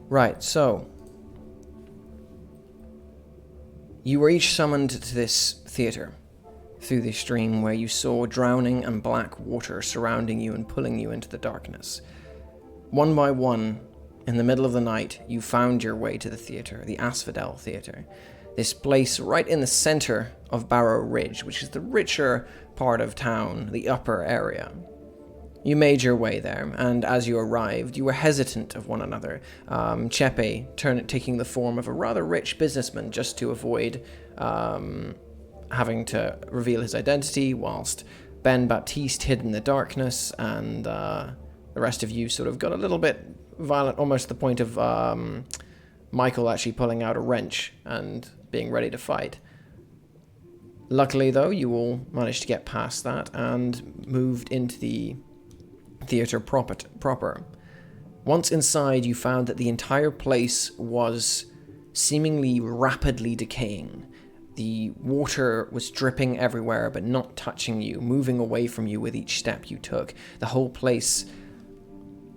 Right, so you were each summoned to this theater through the stream where you saw drowning and black water surrounding you and pulling you into the darkness. One by one, in the middle of the night, you found your way to the theater, the Asphodel Theater. This place right in the center of Barrow Ridge, which is the richer part of town, the upper area. You made your way there, and as you arrived, you were hesitant of one another. Chepe taking the form of a rather rich businessman just to avoid having to reveal his identity, whilst Ben Baptiste hid in the darkness, and the rest of you sort of got a little bit violent, almost to the point of Michael actually pulling out a wrench and being ready to fight. Luckily, though, you all managed to get past that and moved into the theater proper. Once inside, you found that the entire place was seemingly rapidly decaying. The water was dripping everywhere, but not touching you, moving away from you with each step you took. The whole place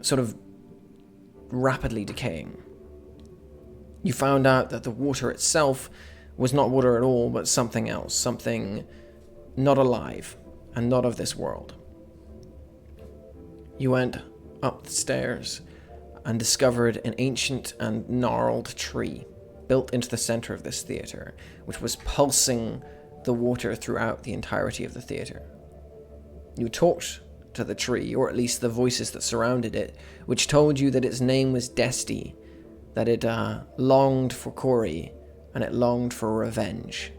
sort of rapidly decaying. You found out that the water itself was not water at all, but something else, something not alive and not of this world. You went up the stairs and discovered an ancient and gnarled tree built into the center of this theater, which was pulsing the water throughout the entirety of the theater. You talked to the tree, or at least the voices that surrounded it, which told you that its name was Desti, that it longed for Corey, and it longed for revenge.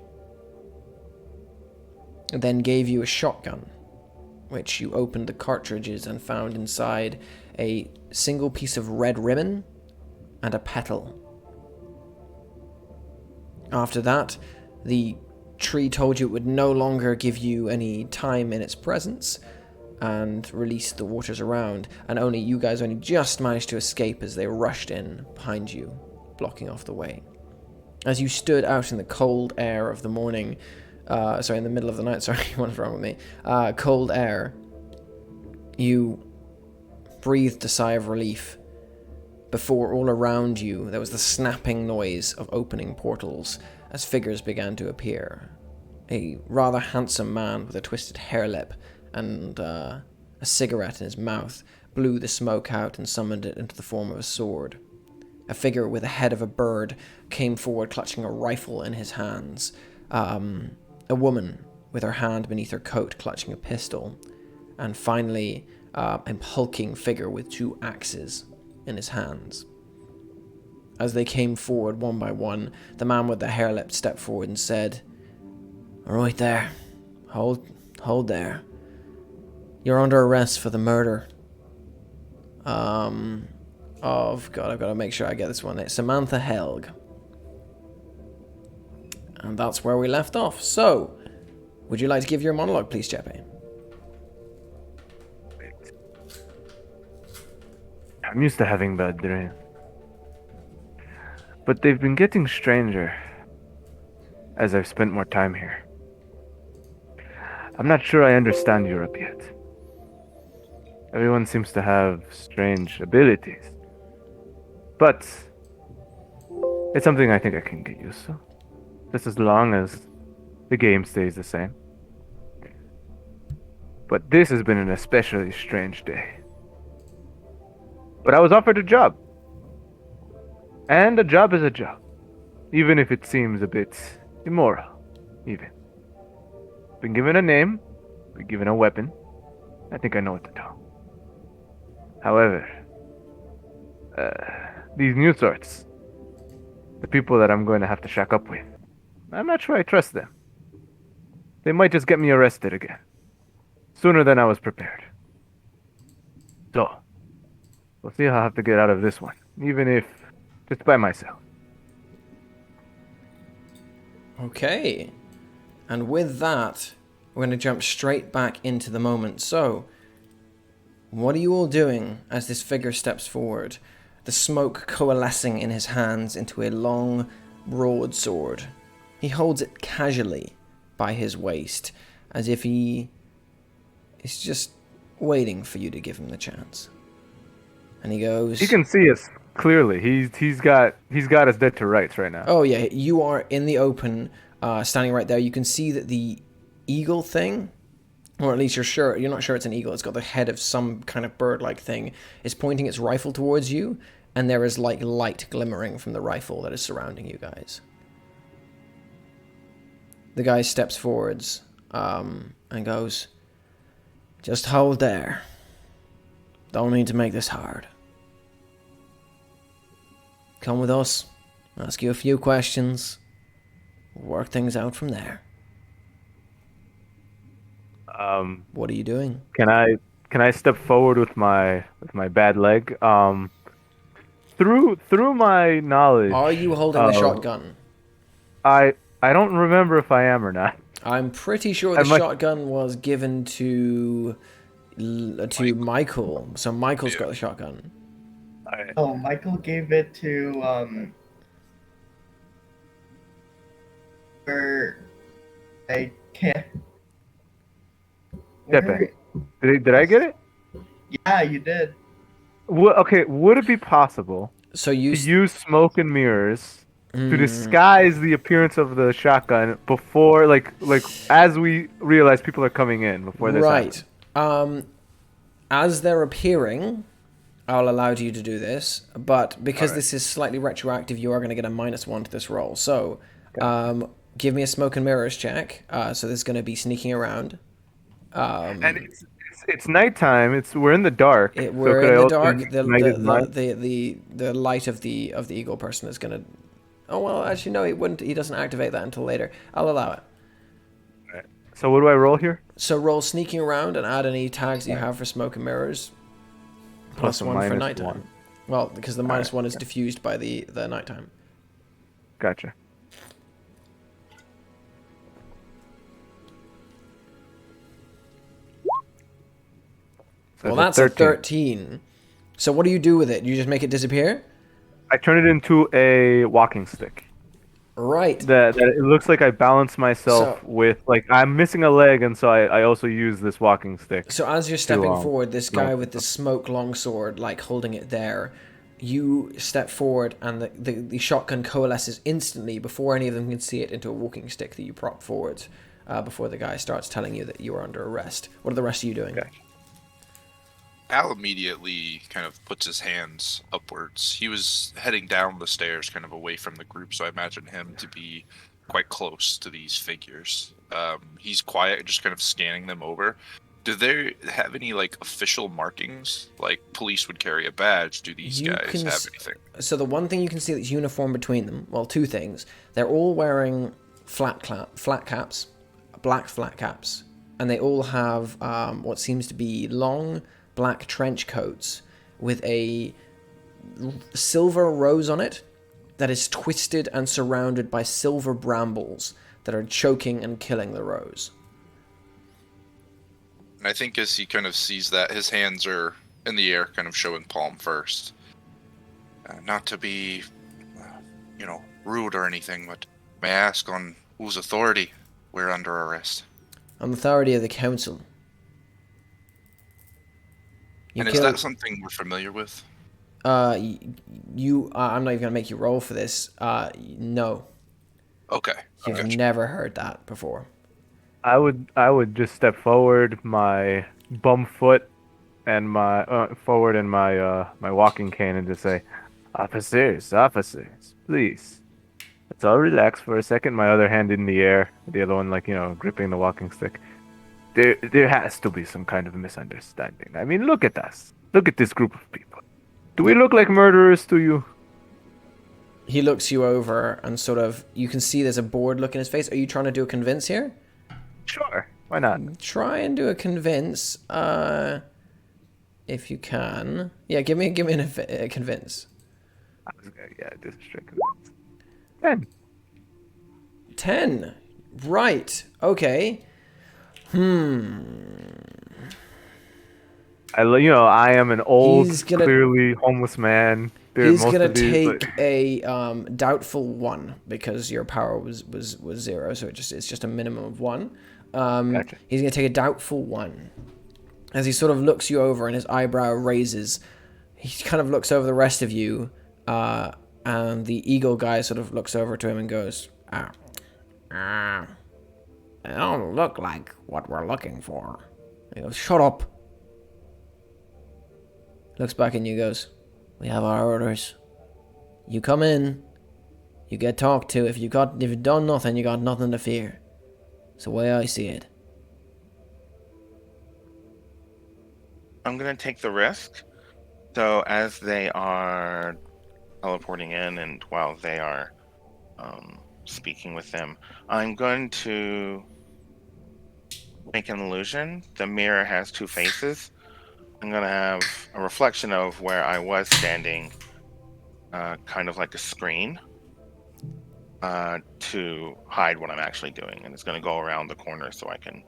It then gave you a shotgun, which you opened the cartridges and found inside a single piece of red ribbon and a petal. After that, the tree told you it would no longer give you any time in its presence and released the waters around, and you guys only just managed to escape as they rushed in behind you, blocking off the way. As you stood out in the cold air of the morning, in the middle of the night, what's wrong with me? Cold air, you breathed a sigh of relief before all around you there was the snapping noise of opening portals as figures began to appear. A rather handsome man with a twisted hair lip and a cigarette in his mouth blew the smoke out and summoned it into the form of a sword. A figure with the head of a bird came forward clutching a rifle in his hands. A woman with her hand beneath her coat clutching a pistol. And finally, a hulking figure with 2 axes in his hands. As they came forward one by one, the man with the hair lip stepped forward and said, "Right there. Hold there. You're under arrest for the murder of, God, I've got to make sure I get this one. It's Samantha Helg." And that's where we left off. So, would you like to give your monologue, please, Chepe? I'm used to having bad dreams, but they've been getting stranger as I've spent more time here. I'm not sure I understand Europe yet. Everyone seems to have strange abilities, but it's something I think I can get used to, just as long as the game stays the same. But this has been an especially strange day. But I was offered a job. And a job is a job. Even if it seems a bit immoral, even. Been given a name, been given a weapon. I think I know what to do. However, these new sorts, the people that I'm going to have to shack up with, I'm not sure I trust them. They might just get me arrested again. Sooner than I was prepared. So, we'll see how I have to get out of this one, even if just by myself. Okay. And with that, we're going to jump straight back into the moment. So, what are you all doing as this figure steps forward? The smoke coalescing in his hands into a long broadsword. He holds it casually by his waist, as if he is just waiting for you to give him the chance. And he goes... He can see us. Clearly, he's got us dead to rights right now. Oh yeah, you are in the open, standing right there. You can see that the eagle thing, or at least you're not sure it's an eagle. It's got the head of some kind of bird-like thing. Is pointing its rifle towards you, and there is like light glimmering from the rifle that is surrounding you guys. The guy steps forwards and goes, "Just hold there. Don't need to make this hard. Come with us. Ask you a few questions. Work things out from there." What are you doing? Can I step forward with my bad leg? Through my knowledge, Are you holding the shotgun? I I don't remember if I am or not. I'm pretty sure the shotgun was given to Michael. So Michael's got the shotgun. Alright. Oh, Michael gave it to where I can't. Jefe, did I get it? Yeah, you did. Okay, would it be possible So to use smoke and mirrors to disguise the appearance of the shotgun before, like as we realize people are coming in before this happens? As they're appearing, I'll allow you to do this, but because this is slightly retroactive, you are going to get a -1 to this roll. So, give me a smoke and mirrors check. So this is going to be sneaking around. And it's nighttime. We're in the dark. We're in the dark. The light of the eagle person is going to. Oh well, actually no, he wouldn't. He doesn't activate that until later. I'll allow it. Right. So what do I roll here? So roll sneaking around and add any tags that you have for smoke and mirrors. +1 for nighttime. 1. Well, because the -1 is diffused by the nighttime. Gotcha. So Well, that's a 13. So what do you do with it? You just make it disappear? I turn it into a walking stick. Right. That it looks like I balance myself with, like, I'm missing a leg, and so I also use this walking stick. So as you're stepping forward, this guy with the smoke longsword, like holding it there, you step forward, and the shotgun coalesces instantly before any of them can see it into a walking stick that you prop forward before the guy starts telling you that you are under arrest. What are the rest of you doing? Okay. Al immediately kind of puts his hands upwards. He was heading down the stairs, kind of away from the group, so I imagine him to be quite close to these figures. He's quiet, just kind of scanning them over. Do they have any, like, official markings? Like, police would carry a badge. Do these guys have anything? So the one thing you can see that's uniform between them, well, two things. They're all wearing flat caps, black flat caps, and they all have what seems to be long black trench coats with a silver rose on it that is twisted and surrounded by silver brambles that are choking and killing the rose. And I think as he kind of sees that, his hands are in the air, kind of showing palm first. Not to be, rude or anything, but may I ask on whose authority we're under arrest? On the authority of the council. Is that something we're familiar with? I'm not even gonna make you roll for this. No. Okay. You've never heard that before. I would just step forward, my bum foot, and my my walking cane, and just say, officers, please, let's all relax for a second. My other hand in the air, the other one gripping the walking stick. There has to be some kind of misunderstanding. I mean, look at us. Look at this group of people. Do we look like murderers to you? He looks you over and sort of, you can see there's a bored look in his face. Are you trying to do a convince here? Sure. Why not? Try and do a convince, if you can. Yeah, give me a convince. Yeah, this is straight convince. 10. 10. Right. Okay. I am an old, clearly homeless man. He's gonna take a doubtful 1 because your power was 0, so it's just a minimum of 1. Gotcha. He's gonna take a doubtful 1 as he sort of looks you over and his eyebrow raises. He kind of looks over the rest of you And the eagle guy sort of looks over to him and goes, they don't look like what we're looking for. He goes, shut up. Looks back at you, goes, we have our orders. You come in, you get talked to. If you've done nothing, you got nothing to fear. It's the way I see it. I'm gonna take the risk. So as they are teleporting in, and while they are speaking with them, I'm going to make an illusion. The mirror has two faces. I'm gonna have a reflection of where I was standing, kind of like a screen, to hide what I'm actually doing, and it's gonna go around the corner so I can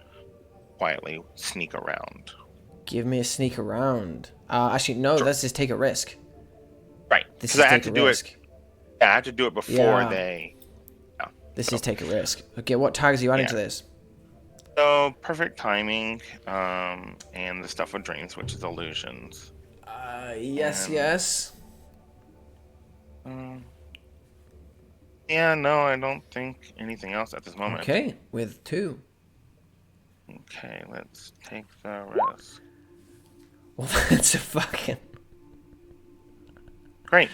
quietly sneak around. Give me a sneak around. Actually, no, Sure. let's just take a risk. Right, This because is I had take to a do risk. it. Yeah, I had to do it before Yeah. they. This is take a risk. Okay, what tags are you adding Yeah. to this? So perfect timing, and the stuff with dreams, which is illusions. Yes, Um, yes. Yeah, no, I don't think anything else at this moment. Okay, with 2. Okay, let's take the risk. Well, that's a fucking... Great.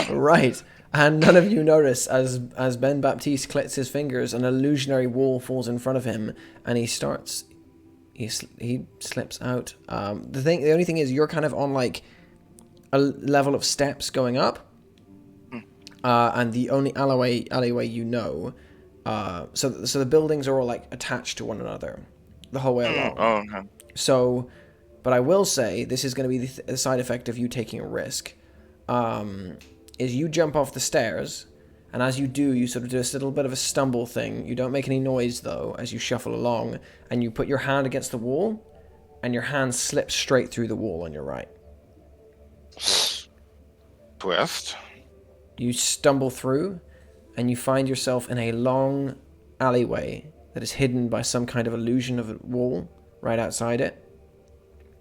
Right. And none of you notice as Ben Baptiste clicks his fingers, an illusionary wall falls in front of him, and he slips out. The only thing is, you're kind of on like a level of steps going up, and the only alleyway you know. So the buildings are all like attached to one another, the whole way along. Oh, okay. So, but I will say this is going to be the side effect of you taking a risk. Is you jump off the stairs, and as you do, you sort of do this little bit of a stumble thing. You don't make any noise, though, as you shuffle along, and you put your hand against the wall, and your hand slips straight through the wall on your right. Twist. You stumble through, and you find yourself in a long alleyway that is hidden by some kind of illusion of a wall right outside it,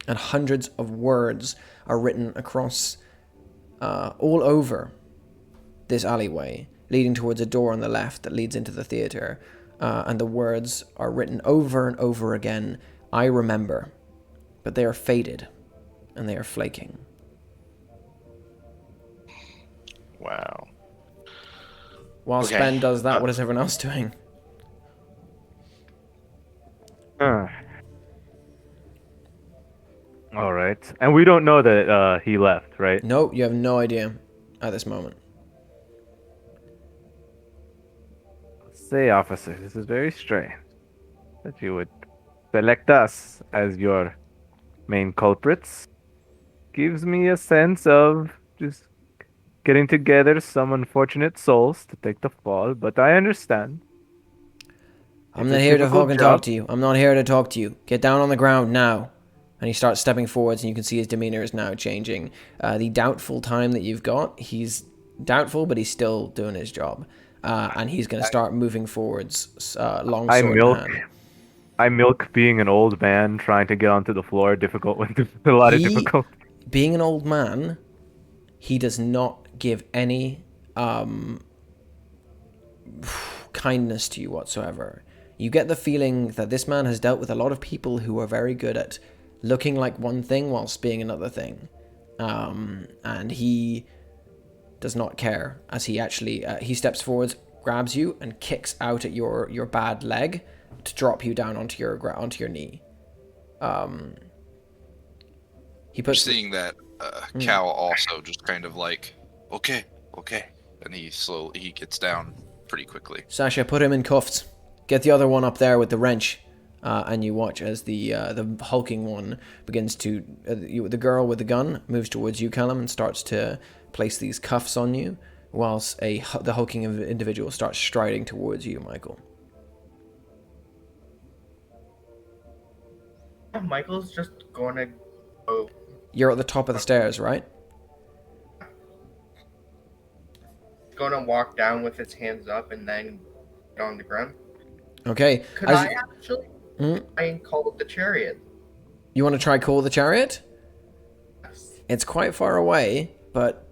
and hundreds of words are written across all over this alleyway, leading towards a door on the left that leads into the theater. And the words are written over and over again. I remember, but they are faded and they are flaking. Wow. Whilst Okay. Ben does that, what is everyone else doing? All right. And we don't know that he left, right? No, you have no idea at this moment. Say, officer, this is very strange that you would select us as your main culprits. Gives me a sense of just getting together some unfortunate souls to take the fall, but I understand. I'm It's not a here to difficult fucking job. talk to you. I'm not here to talk to you. Get down on the ground now. And he starts stepping forwards, and you can see his demeanor is now changing. The doubtful time that you've got, he's doubtful, but he's still doing his job. And he's going to start moving forwards, long I sword in hand. I milk being an old man trying to get onto the floor difficult with a lot of difficulty. Being an old man, he does not give any kindness to you whatsoever. You get the feeling that this man has dealt with a lot of people who are very good at looking like one thing whilst being another thing. And he does not care as he actually he steps forwards, grabs you, and kicks out at your bad leg to drop you down onto your knee. He You're puts seeing that Cal also just kind of like, okay, and he gets down pretty quickly. Sasha, put him in cuffs. Get the other one up there with the wrench. And you watch as the hulking one begins to... the girl with the gun moves towards you, Callum, and starts to place these cuffs on you, whilst the hulking individual starts striding towards you, Michael. Michael's just going to go. You're at the top of the stairs, right? Going to walk down with his hands up and then get on the ground. Okay. Could I actually try and call the chariot? You want to try call the chariot? Yes. It's quite far away, but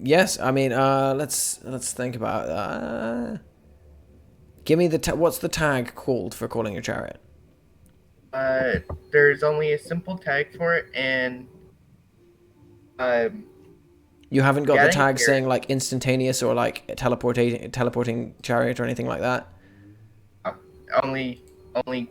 Yes, I mean, let's think about. Give me the what's the tag called for calling your chariot? There's only a simple tag for it, and um, You haven't got the getting tag here, saying like instantaneous or like teleporting chariot or anything like that. only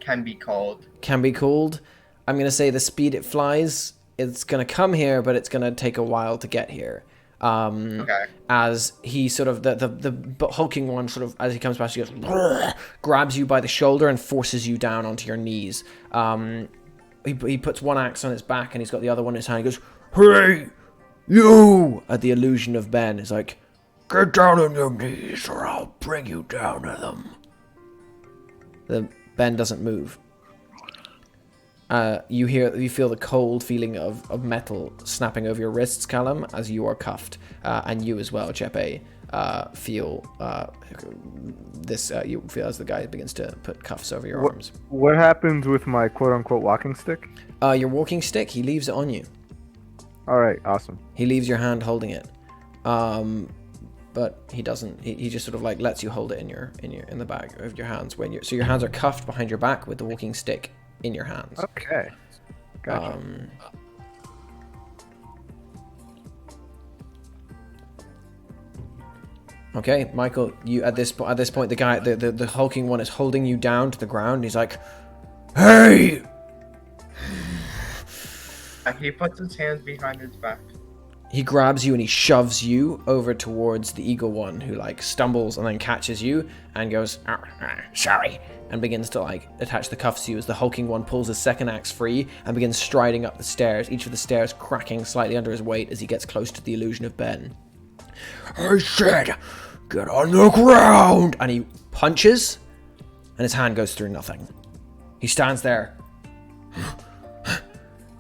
can be called. Can be called. I'm gonna say the speed it flies. It's gonna come here, but it's gonna take a while to get here. Okay. As he sort of the hulking one sort of as he comes past, he goes grabs you by the shoulder and forces you down onto your knees. He puts one axe on his back and he's got the other one in his hand. He goes, "Hey, you!" At the illusion of Ben. He's like, "Get down on your knees, or I'll bring you down to them." The Ben doesn't move. You feel the cold feeling of metal snapping over your wrists, Callum, as you are cuffed, and you as well, Chepe, feel this. You feel as the guy begins to put cuffs over your arms. What happens with my quote-unquote walking stick? Your walking stick, he leaves it on you. All right, awesome. He leaves your hand holding it, but he doesn't. He just sort of like lets you hold it in the bag of your hands so your hands are cuffed behind your back with the walking stick in your hands. Okay. Gotcha. Okay, Michael, you at this point the guy the hulking one is holding you down to the ground. He's like, "Hey!" He puts his hands behind his back. He grabs you and he shoves you over towards the eagle one, who like stumbles and then catches you and goes, "Sorry," and begins to like attach the cuffs to you as the hulking one pulls his second axe free and begins striding up the stairs, each of the stairs cracking slightly under his weight as he gets close to the illusion of Ben. "I said, get on the ground!" And he punches and his hand goes through nothing. He stands there.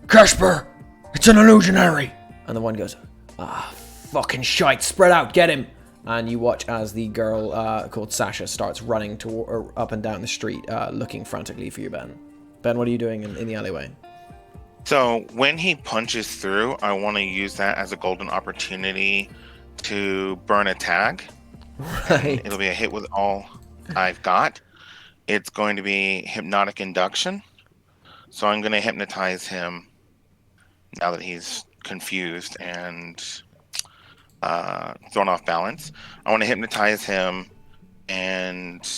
"Casper, it's an illusionary!" And the one goes, "Fucking shite, spread out, get him!" And you watch as the girl called Sasha starts running up and down the street, looking frantically for you, Ben. Ben, what are you doing in the alleyway? So when he punches through, I want to use that as a golden opportunity to burn a tag. Right. It'll be a hit with all I've got. It's going to be hypnotic induction. So I'm going to hypnotize him now that he's confused and thrown off balance. I want to hypnotize him and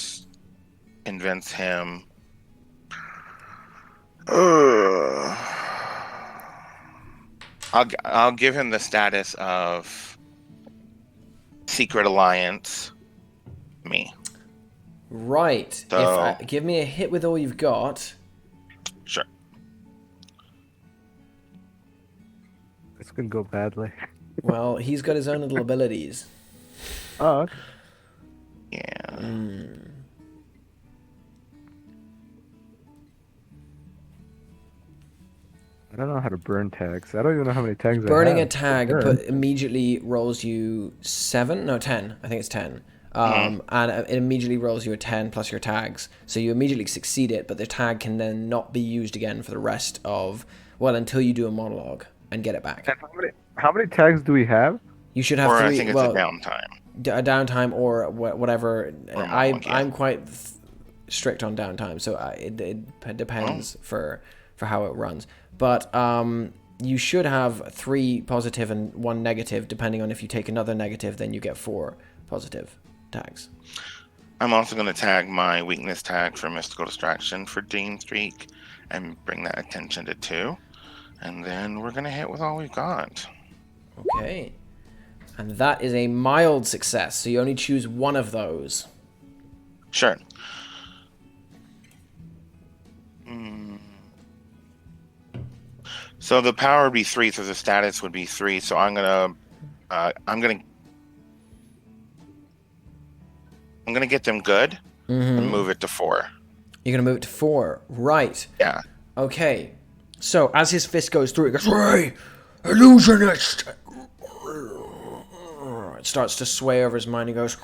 convince him. I'll give him the status of Secret Alliance me. Right. So, Give me a hit with all you've got. Sure. This could go badly. Well, he's got his own little abilities. Oh, okay. Yeah. I don't know how to burn tags. I don't even know how many tags Burning I have. a tag immediately rolls you 10. I think it's 10. And it immediately rolls you a 10 plus your tags. So you immediately succeed it, but the tag can then not be used again for the rest of, until you do a monologue and get it back. And how many tags do we have? You should have Or 3. I think it's a downtime. A downtime or whatever. Monologue, yeah. I'm quite strict on downtime, so it depends for how it runs. But you should have 3 positive and 1 negative, depending on if you take another negative, then you get 4 positive tags. I'm also going to tag my weakness tag for mystical distraction for Dean Streak and bring that attention to 2. And then we're going to hit with all we've got. Okay. And that is a mild success, so you only choose one of those. Sure. So the power would be 3, so the status would be 3. So I'm gonna get them good and move it to 4. You're gonna move it to 4, right? Yeah. Okay. So as his fist goes through, it goes, "Hey, illusionist!" It starts to sway over his mind. He goes,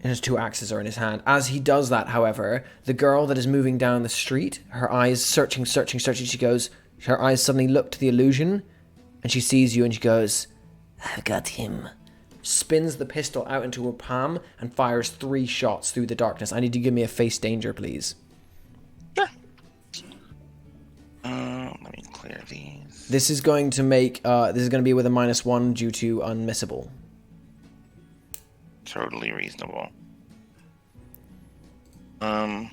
and his 2 axes are in his hand. As he does that, however, the girl that is moving down the street, her eyes searching, she goes, her eyes suddenly look to the illusion, And she sees you and she goes, "I've got him." Spins the pistol out into her palm and fires 3 shots through the darkness. I need you to give me a face danger, please. Sure. Let me clear these. This is going to make, this is going to be with a -1 due to unmissable. Totally reasonable. Hmm.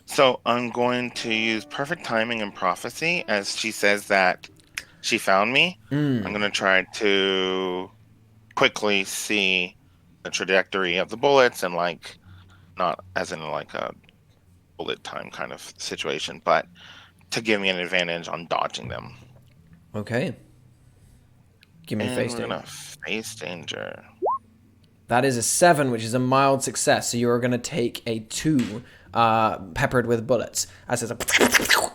So I'm going to use perfect timing and prophecy as she says that she found me. I'm going to try to quickly see the trajectory of the bullets and like, not as in like a bullet time kind of situation, but to give me an advantage on dodging them. Okay. Give me a face we're danger. gonna face danger. That is a 7, which is a mild success. So you are going to take a 2, peppered with bullets, as there's a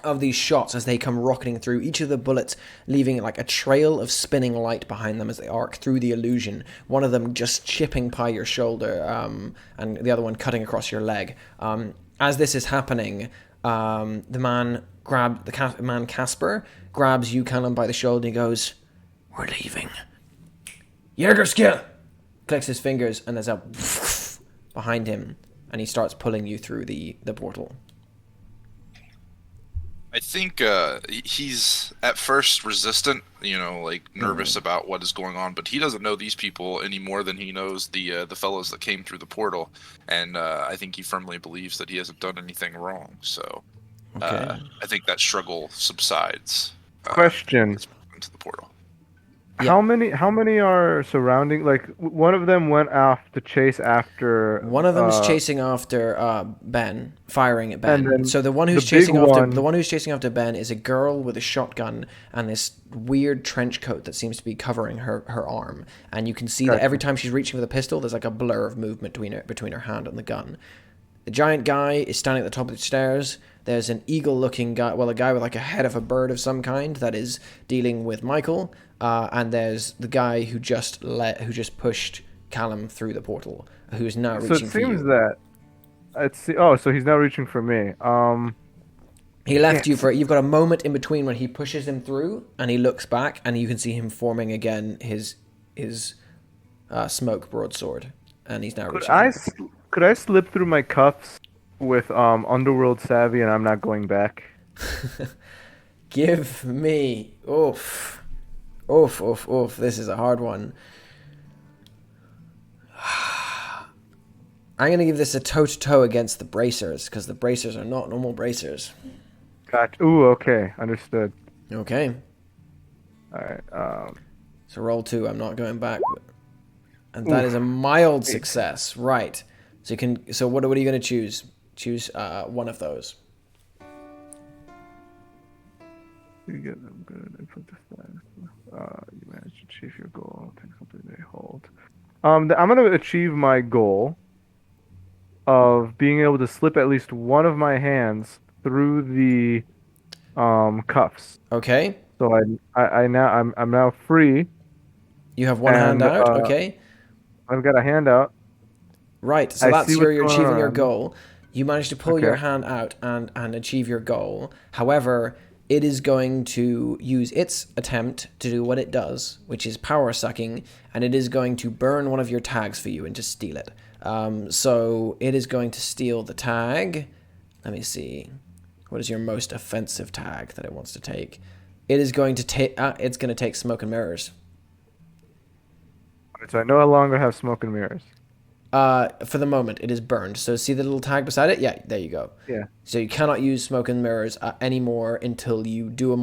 of these shots as they come rocketing through. Each of the bullets leaving like a trail of spinning light behind them as they arc through the illusion. One of them just chipping by your shoulder, and the other one cutting across your leg. As this is happening, the man Casper grabs you, Callum, by the shoulder and he goes, "We're leaving." Jägerskill! Clicks his fingers and there's a behind him and he starts pulling you through the portal. I think he's at first resistant, like nervous about what is going on, but he doesn't know these people any more than he knows the fellows that came through the portal, and I think he firmly believes that he hasn't done anything wrong. So Okay. I think that struggle subsides. Question. Into the portal. Yeah. How many are surrounding? Like one of them went off to chase after. One of them is chasing after Ben, firing at Ben. And then So the one who's the chasing big after one- the one who's chasing after Ben is a girl with a shotgun and this weird trench coat that seems to be covering her arm. And you can see that every time she's reaching for the pistol, there's like a blur of movement between her hand and the gun. The giant guy is standing at the top of the stairs. There's an eagle-looking guy, a guy with like a head of a bird of some kind that is dealing with Michael. And there's the guy who just pushed Callum through the portal, who is now reaching for you. So it seems that so he's now reaching for me. He left you for. You've got a moment in between when he pushes him through, and he looks back, and you can see him forming again his smoke broadsword, and he's now reaching. Could I slip through my cuffs with underworld savvy, and I'm not going back? Give me oof. This is a hard one. I'm going to give this a toe-to-toe against the bracers, because the bracers are not normal bracers. Gotcha. Ooh, okay. Understood. Okay. Alright, So roll 2, I'm not going back. And that is a mild success. Right. So you can. So what are you going to choose? Choose one of those. You get them good. Inflict the status. You manage to achieve your goal. Take something they hold. I'm gonna achieve my goal of being able to slip at least one of my hands through the cuffs. Okay. So I'm now free. You have one hand out. Okay. I've got a hand out. Right. So that's you're achieving your on. goal. You managed to pull your hand out and achieve your goal. However, it is going to use its attempt to do what it does, which is power sucking, and it is going to burn one of your tags for you and to steal it. So it is going to steal the tag. Let me see. What is your most offensive tag that it wants to take? It is going to take. It's going to take smoke and mirrors. So I no longer have smoke and mirrors. For the moment, it is burned. So see the little tag beside it? Yeah, there you go. Yeah. So you cannot use smoke and mirrors anymore until you do a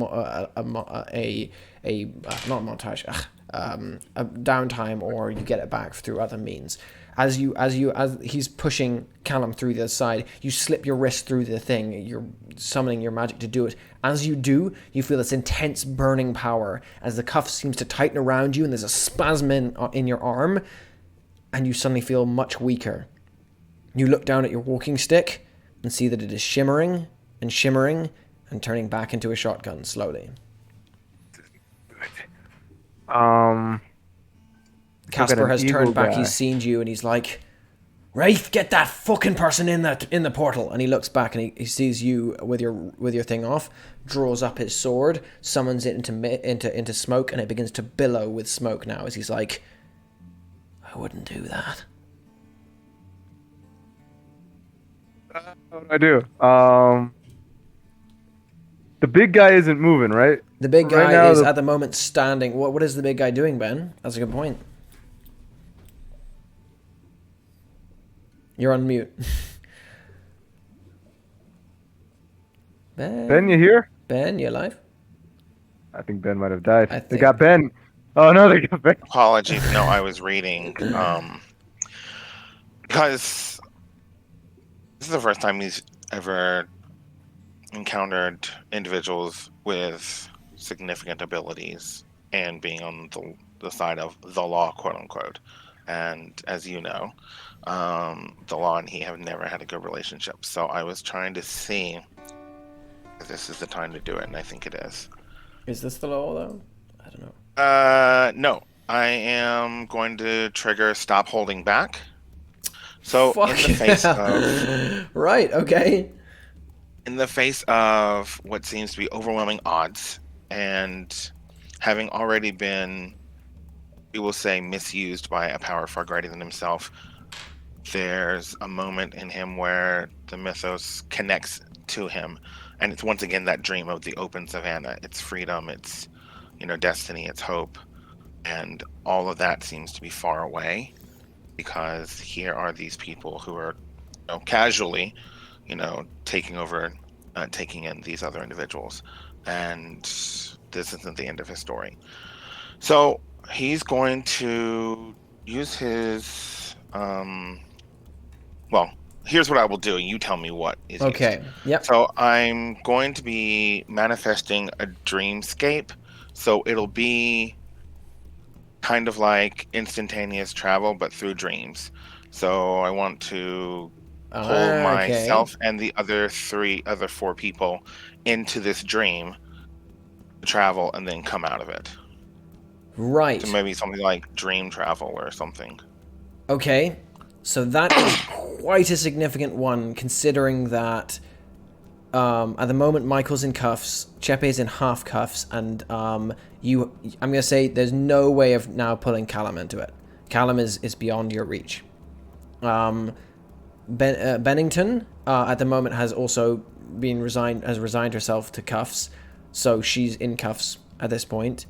downtime, or you get it back through other means. As he's pushing Callum through the other side, you slip your wrist through the thing. You're summoning your magic to do it. As you do, you feel this intense burning power as the cuff seems to tighten around you, and there's a spasm in your arm. And you suddenly feel much weaker. You look down at your walking stick and see that it is shimmering and turning back into a shotgun slowly. Casper has turned back. He's seen you and he's like, Rafe, get that fucking person in the portal. And he looks back and he sees you with your thing off, draws up his sword, summons it into smoke, and it begins to billow with smoke now as he's like, I wouldn't do that. What do I do? The big guy isn't moving, right? The big guy Right now, is at the moment standing. What is the big guy doing, Ben? That's a good point. You're on mute. Ben, you here? Ben, you alive? I think Ben might have died. I They think- got Ben. Oh no, they got Ben. Apologies. No, I was reading. Because this is the first time he's ever encountered individuals with significant abilities and being on the side of the law, quote unquote. And as you know, the law and he have never had a good relationship. So I was trying to see if this is the time to do it, and I think it is. Is this the law, though? I don't know. No. I am going to trigger stop holding back. So Fuck. in the face of Right, okay. in the face of what seems to be overwhelming odds and having already been, we will say, misused by a power far greater than himself, there's a moment in him where the mythos connects to him, and it's once again that dream of the open savanna. It's freedom, it's destiny, it's hope, and all of that seems to be far away because here are these people who are casually taking over, taking in these other individuals, and this isn't the end of his story. So he's going to use his well, here's what I will do. You tell me what is Okay, used. yep. So I'm going to be manifesting a dreamscape. So it'll be kind of like instantaneous travel, but through dreams. So I want to pull Okay. myself and the other four people into this dream, travel, and then come out of it. Right. So maybe something like dream travel or something. Okay. So that is quite a significant one, considering that at the moment Michael's in cuffs, Chepe's in half cuffs, and I'm gonna say there's no way of now pulling Callum into it. Callum is beyond your reach. Bennington at the moment has also resigned herself to cuffs, so she's in cuffs at this point.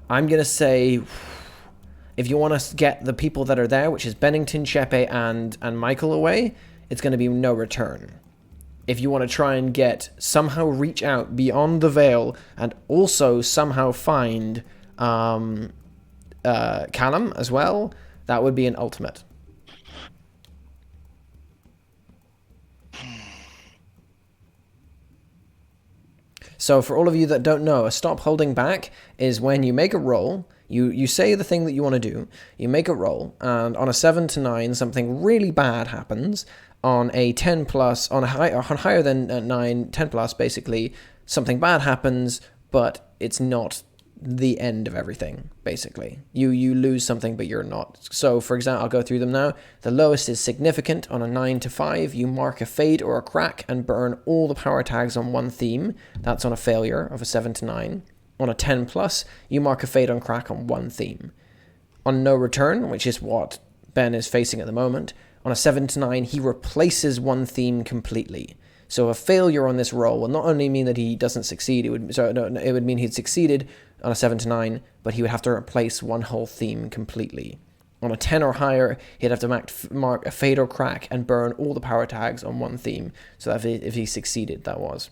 I'm gonna say, if you want to get the people that are there, which is Bennington, Chepe, and Michael away, it's going to be no return. If you want to try and somehow reach out beyond the veil and also somehow find Callum as well, that would be an ultimate. So for all of you that don't know, a stop holding back is when you make a roll. You say the thing that you want to do, you make a roll, and on a 7 to 9, something really bad happens. On a 10 plus, on higher than 9, 10 plus, basically, something bad happens, but it's not the end of everything, basically. You lose something, but you're not. So, for example, I'll go through them now. The lowest is significant. On a 9 to 5, you mark a fade or a crack and burn all the power tags on one theme. That's on a failure of a 7 to 9. On a 10 plus, you mark a fade on crack on one theme. On no return, which is what Ben is facing at the moment, on a 7 to 9, he replaces one theme completely. So a failure on this roll will not only mean that he doesn't succeed, it would mean he'd succeeded on a 7 to 9, but he would have to replace one whole theme completely. On a 10 or higher, he'd have to mark a fade or crack and burn all the power tags on one theme. So that if he succeeded, that was.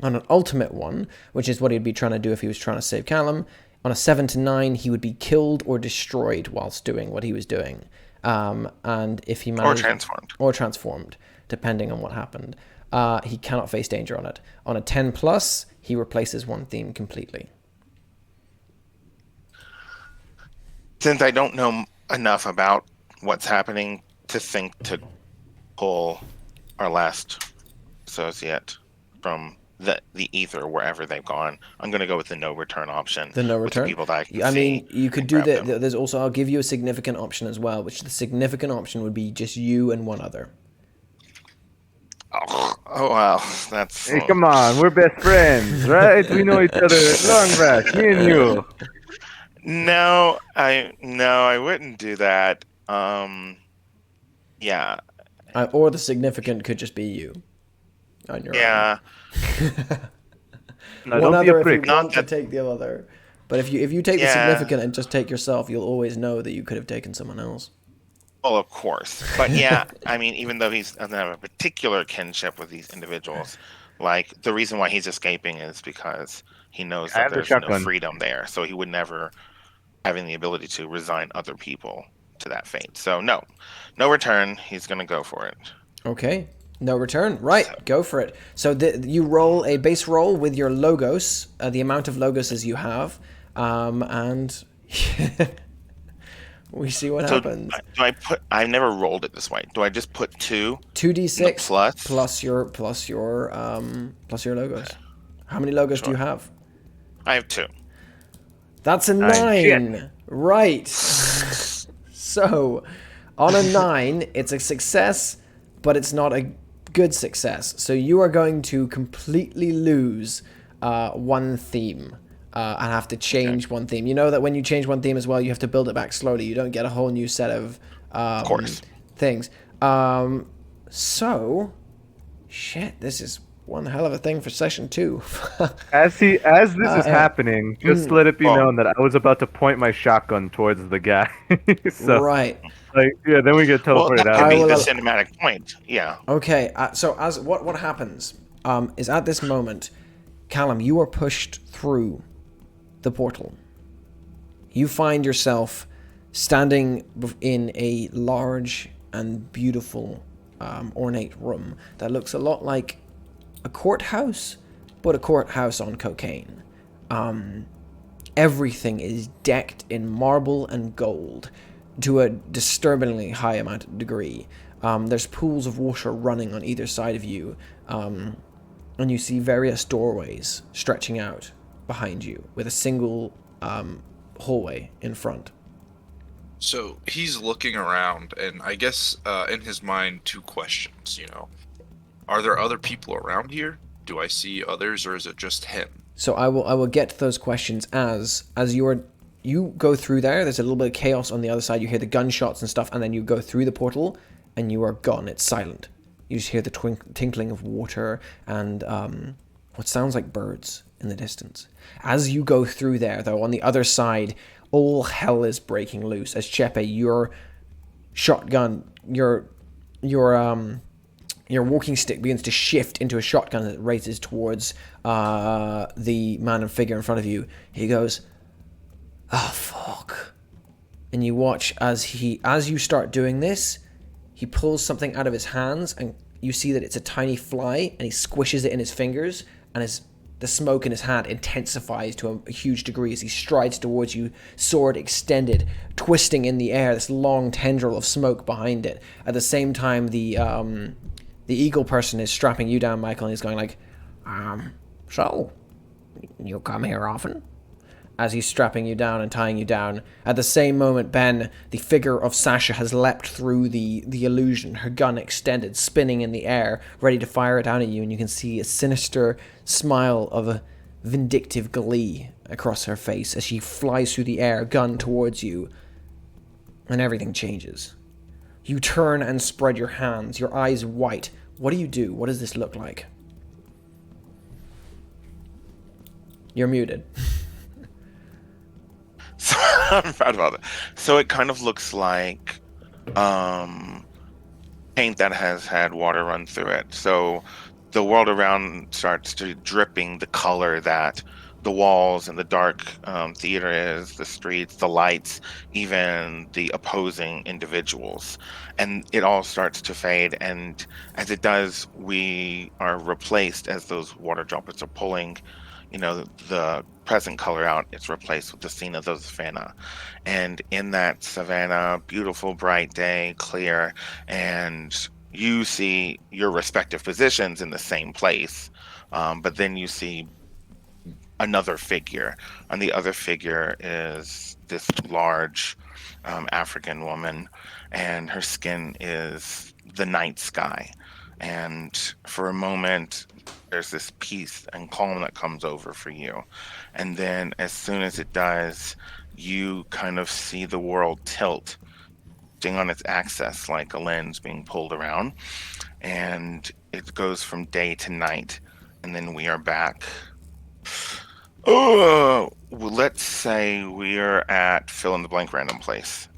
On an ultimate one, which is what he'd be trying to do if he was trying to save Callum, on a 7 to 9, he would be killed or destroyed whilst doing what he was doing. And if he managed... Or transformed, depending on what happened. He cannot face danger on it. On a 10 plus, he replaces one theme completely. Since I don't know enough about what's happening to think to pull our last associate from the ether wherever they've gone. I'm going to go with the no return option. The no with the return. people that I can I see mean, you could and do grab the. them. There's also. I'll give you a significant option as well, which the significant option would be just you and one other. Oh wow, that's Hey, come on, we're best friends, right? We know each other long back, me and you. no, I wouldn't do that. Yeah, Or the significant could just be you on your yeah. own. No, One don't be a other if you prick. Not want to that- take the other. But if you take the Yeah. significant and just take yourself, you'll always know that you could have taken someone else. Well, of course, but yeah, I mean, even though he doesn't have a particular kinship with these individuals, like the reason why he's escaping is because he knows I that have the there's no shotgun. freedom there, so he would never having the ability to resign other people to that fate. So no return. He's gonna go for it. Okay. No return. Right. Go for it. So you roll a base roll with your logos, the amount of logos as you have, and we see what So happens. do I put? I never rolled it this way. Do I just put 2? 2d6 plus? plus your logos. How many logos do you have? I have 2. That's a 9. Right. So, on a 9, it's a success, but it's not a good success. So you are going to completely lose one theme and have to change one theme. You know that when you change one theme as well, you have to build it back slowly. You don't get a whole new set of course. things. So, shit, this is one hell of a thing for session 2. As this is happening, just let it be Oh. known that I was about to point my shotgun towards the guy. So, Right. like, yeah, then we get Well, teleported that out. could be will the al- cinematic point. Yeah. Okay, so as what happens is at this moment, Callum, you are pushed through the portal. You find yourself standing in a large and beautiful, ornate room that looks a lot like a courthouse, but a courthouse on cocaine. Everything is decked in marble and gold to a disturbingly high amount of degree. There's pools of water running on either side of you, and you see various doorways stretching out behind you with a single hallway in front. So he's looking around, and I guess in his mind, 2 questions. Are there other people around here? Do I see others, or is it just him? So I will get to those questions as you go through there. There's a little bit of chaos on the other side. You hear the gunshots and stuff, and then you go through the portal, and you are gone. It's silent. You just hear the tinkling of water and what sounds like birds in the distance. As you go through there, though, on the other side, all hell is breaking loose. As Chepe, your shotgun, your walking stick begins to shift into a shotgun that races towards the man and figure in front of you. He goes, "Oh fuck!" And you watch as you start doing this, he pulls something out of his hands, and you see that it's a tiny fly, and he squishes it in his fingers, and the smoke in his hand intensifies to a huge degree as he strides towards you, sword extended, twisting in the air, this long tendril of smoke behind it. At the same time, the eagle person is strapping you down, Michael, and he's going like, so, you come here often? As he's strapping you down and tying you down. At the same moment, Ben, the figure of Sasha, has leapt through the illusion, her gun extended, spinning in the air, ready to fire it down at you, and you can see a sinister smile of a vindictive glee across her face as she flies through the air, gun towards you, and everything changes. You turn and spread your hands, your eyes white. What do you do? What does this look like? You're muted. So I'm proud about it. So it kind of looks like paint that has had water run through it. So the world around starts to dripping the color that the walls and the dark theater is, the streets, the lights, even the opposing individuals. And it all starts to fade. And as it does, we are replaced as those water droplets are pulling, the present color out. It's replaced with the scene of the savannah. And in that savannah, beautiful, bright day, clear, and you see your respective positions in the same place, but then you see another figure, and the other figure is this large African woman, and her skin is the night sky. And for a moment, there's this peace and calm that comes over for you. And then, as soon as it does, you kind of see the world tilt on its axis like a lens being pulled around, and it goes from day to night, and then we are back. Oh, well, let's say we're at fill in the blank random place.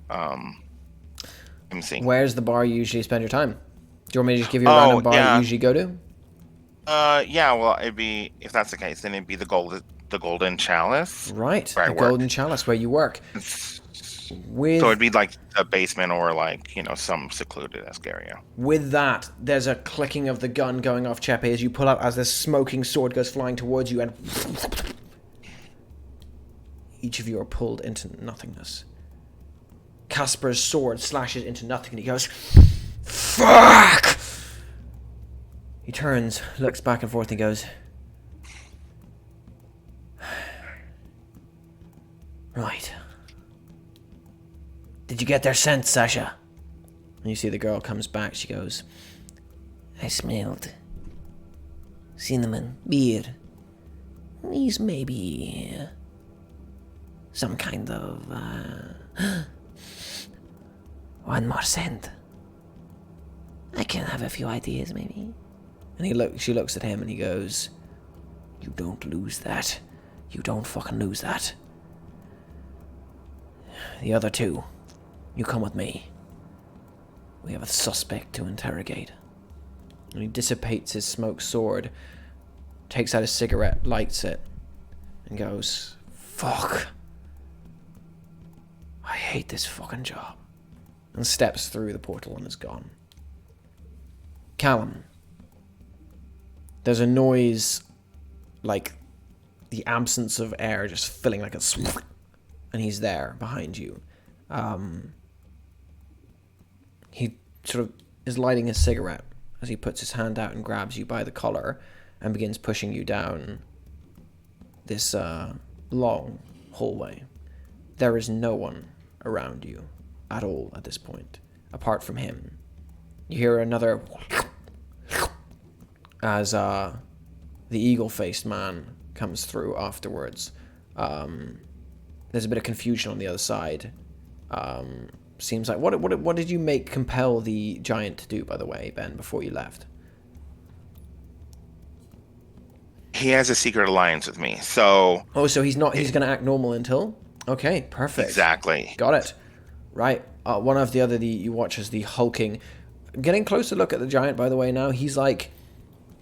MC. Where's the bar you usually spend your time? Do you want me to just give you a random bar you usually go to? Yeah. Well, it'd be, if that's the case, then it'd be the golden chalice. Right, where I the work. Golden Chalice, where you work. With, So it'd be like a basement or like, some secluded-esque area. With that, there's a clicking of the gun going off, Chepe, as you pull out, as this smoking sword goes flying towards you, and each of you are pulled into nothingness. Casper's sword slashes into nothing, and he goes, "Fuck!" He turns, looks back and forth, and goes, "Right. Did you get their scent, Sasha?" And you see the girl comes back. She goes, "I smelled cinnamon, beer. These may be some kind of one more scent. I can have a few ideas, maybe." And she looks at him and he goes, "You don't lose that. You don't fucking lose that. The other two, you come with me. We have a suspect to interrogate." And he dissipates his smoked sword, takes out a cigarette, lights it, and goes, "Fuck. I hate this fucking job." And steps through the portal and is gone. Callum. There's a noise like the absence of air just filling like a... And he's there behind you. He sort of is lighting a cigarette as he puts his hand out and grabs you by the collar and begins pushing you down this long hallway. There is no one around you at all at this point, apart from him. You hear another as the eagle-faced man comes through afterwards. There's a bit of confusion on the other side. Seems like what did you compel the giant to do, by the way, Ben, before you left? He has a secret alliance with me, so... Oh, so he's gonna act normal until? Okay, perfect. Exactly. Got it. Right. One after the other, you watch as the hulking... Getting closer look at the giant, by the way, now. He's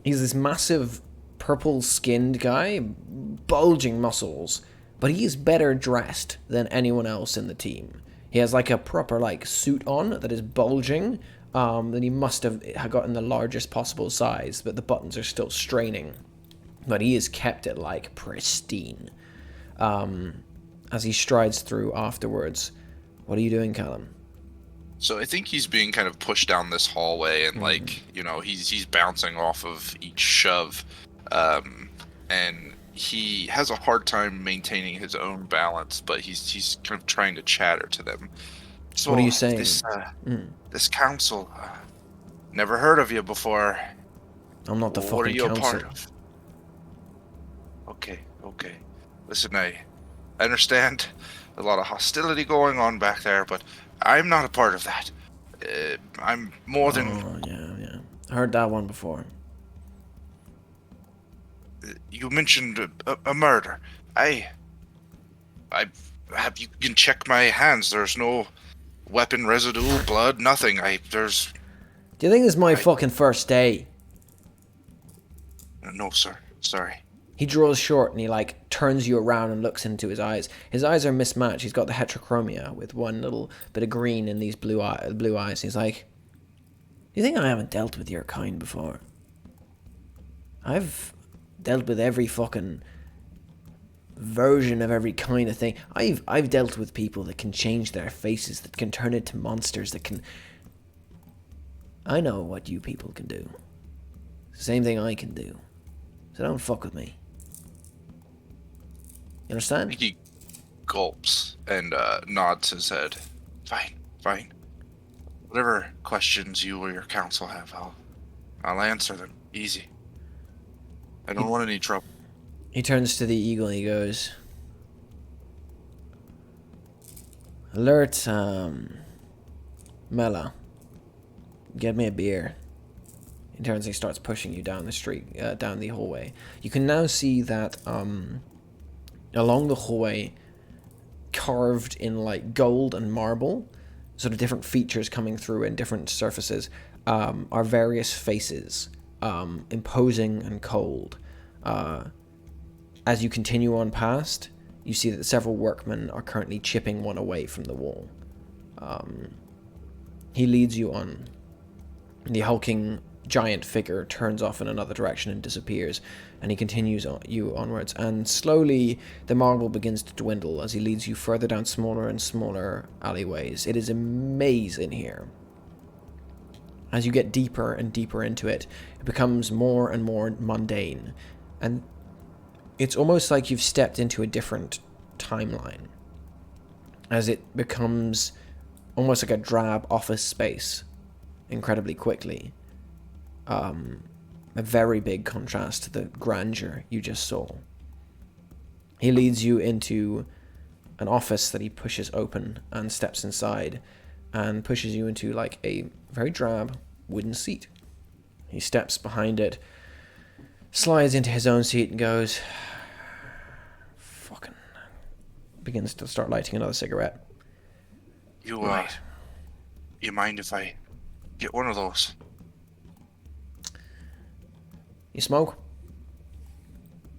this massive purple-skinned guy, bulging muscles, but he is better dressed than anyone else in the team. He has like a proper suit on that is bulging, that he must have gotten the largest possible size, but the buttons are still straining. But he has kept it pristine. As he strides through afterwards. What are you doing, Callum? So I think he's being kind of pushed down this hallway, and he's bouncing off of each shove, and he has a hard time maintaining his own balance, but he's kind of trying to chatter to them. So what are you saying? This council, never heard of you before. I'm not the fucking What are you council. a part of? Okay. Listen, I understand a lot of hostility going on back there, but I'm not a part of that. I'm more than... Oh, yeah. I heard that one before. You mentioned a murder. You can check my hands. There's no weapon residue, blood, nothing. Do you think this is my fucking first day? No, sir. Sorry. He draws short and he turns you around and looks into his eyes. His eyes are mismatched. He's got the heterochromia with one little bit of green in these blue eyes. He's like, "Do you think I haven't dealt with your kind before? I've dealt with every fucking version of every kind of thing. I've dealt with people that can change their faces, that can turn into monsters, that can... I know what you people can do. Same thing I can do. So don't fuck with me. You I understand? think he gulps and nods his head. Fine, fine. Whatever questions you or your council have, I'll answer them. Easy. I don't want any trouble. He turns to the eagle and he goes, Alert, Mela. Get me a beer. He turns and he starts pushing you down the street, down the hallway. You can now see that, along the hallway, carved in, like, gold and marble, sort of different features coming through in different surfaces, are various faces, imposing and cold. As you continue on past, you see that several workmen are currently chipping one away from the wall. He leads you on. The hulking giant figure turns off in another direction and disappears, and he continues you onwards. And slowly, the marble begins to dwindle as he leads you further down smaller and smaller alleyways. It is a maze in here. As you get deeper and deeper into it, it becomes more and more mundane, and it's almost like you've stepped into a different timeline, as it becomes almost like a drab office space incredibly quickly. A very big contrast to the grandeur you just saw. He leads you into an office that he pushes open and steps inside and pushes you into like a very drab wooden seat. He steps behind it, slides into his own seat and goes, fucking, begins to start lighting another cigarette. You Right. You mind if I get one of those? You smoke?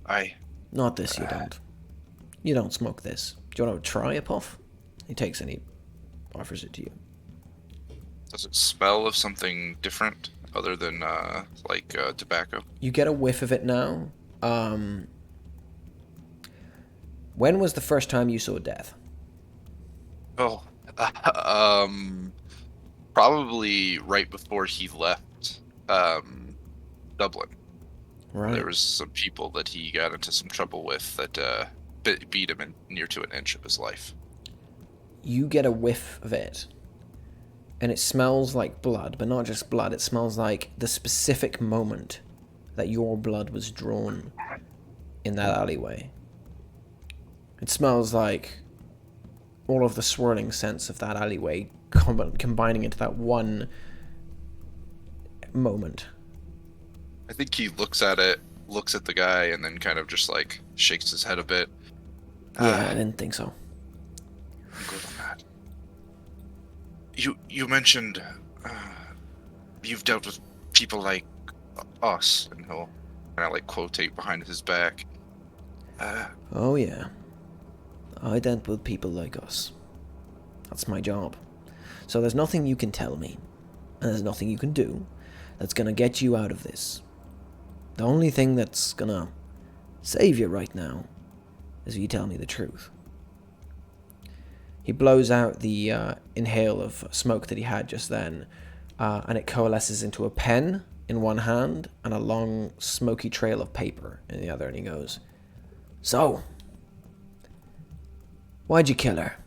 I Not this, you don't. You don't smoke this. Do you want to try a puff? He takes and he offers it to you. Does it smell of something different other than tobacco? You get a whiff of it now. When was the first time you saw death? Oh, probably right before he left Dublin. Right. There was some people that he got into some trouble with that beat him in near to an inch of his life. You get a whiff of it, and it smells like blood, but not just blood. It smells like the specific moment that your blood was drawn in that alleyway. It smells like all of the swirling scents of that alleyway combining into that one moment. I think he looks at it, looks at the guy, and then kind of just like shakes his head a bit. Yeah, I didn't think so. I'm good on that. You mentioned you've dealt with people like us, and he'll kind of like quotate behind his back. Oh yeah. I dealt with people like us. That's my job. So there's nothing you can tell me, and there's nothing you can do that's gonna get you out of this. The only thing that's gonna save you right now is if you tell me the truth. He blows out the inhale of smoke that he had just then, and it coalesces into a pen in one hand and a long smoky trail of paper in the other, and he goes, "So, why'd you kill her?"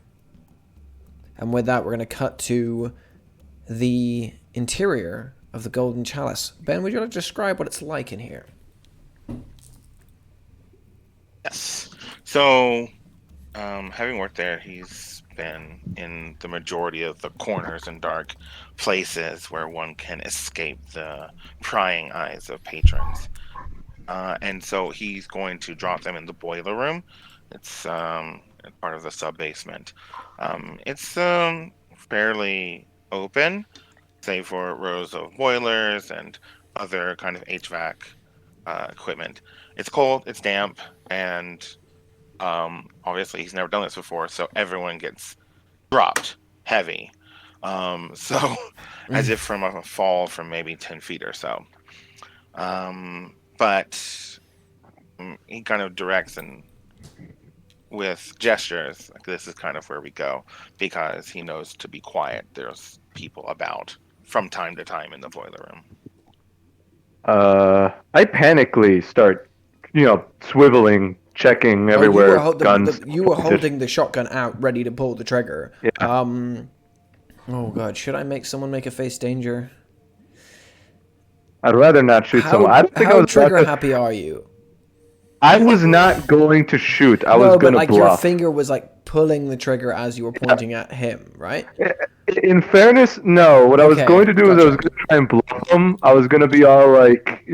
And with that, we're going to cut to the interior of the Golden Chalice. Ben, would you like to describe what it's like in here? Yes. So, having worked there, he's been in the majority of the corners and dark places where one can escape the prying eyes of patrons. And so he's going to drop them in the boiler room. It's part of the sub-basement. It's fairly open, save for rows of boilers and other kind of HVAC equipment. It's cold, it's damp, and obviously he's never done this before, so everyone gets dropped heavy. So as if from a fall from maybe 10 feet or so. But he kind of directs and with gestures, like this is kind of where we go, because he knows to be quiet. There's people about from time to time in the boiler room. I panically start, swiveling, checking everywhere. Guns. You were holding the shotgun out, ready to pull the trigger. Yeah. Oh god, should I make someone make a face danger? I'd rather not shoot someone. I don't think I how was trigger happy are you? I was not going to shoot. I was going to like bluff. your finger was like pulling the trigger as you were pointing at him, right? In fairness, no. What I was going to do is I was going to try and bluff him. I was going to be all like,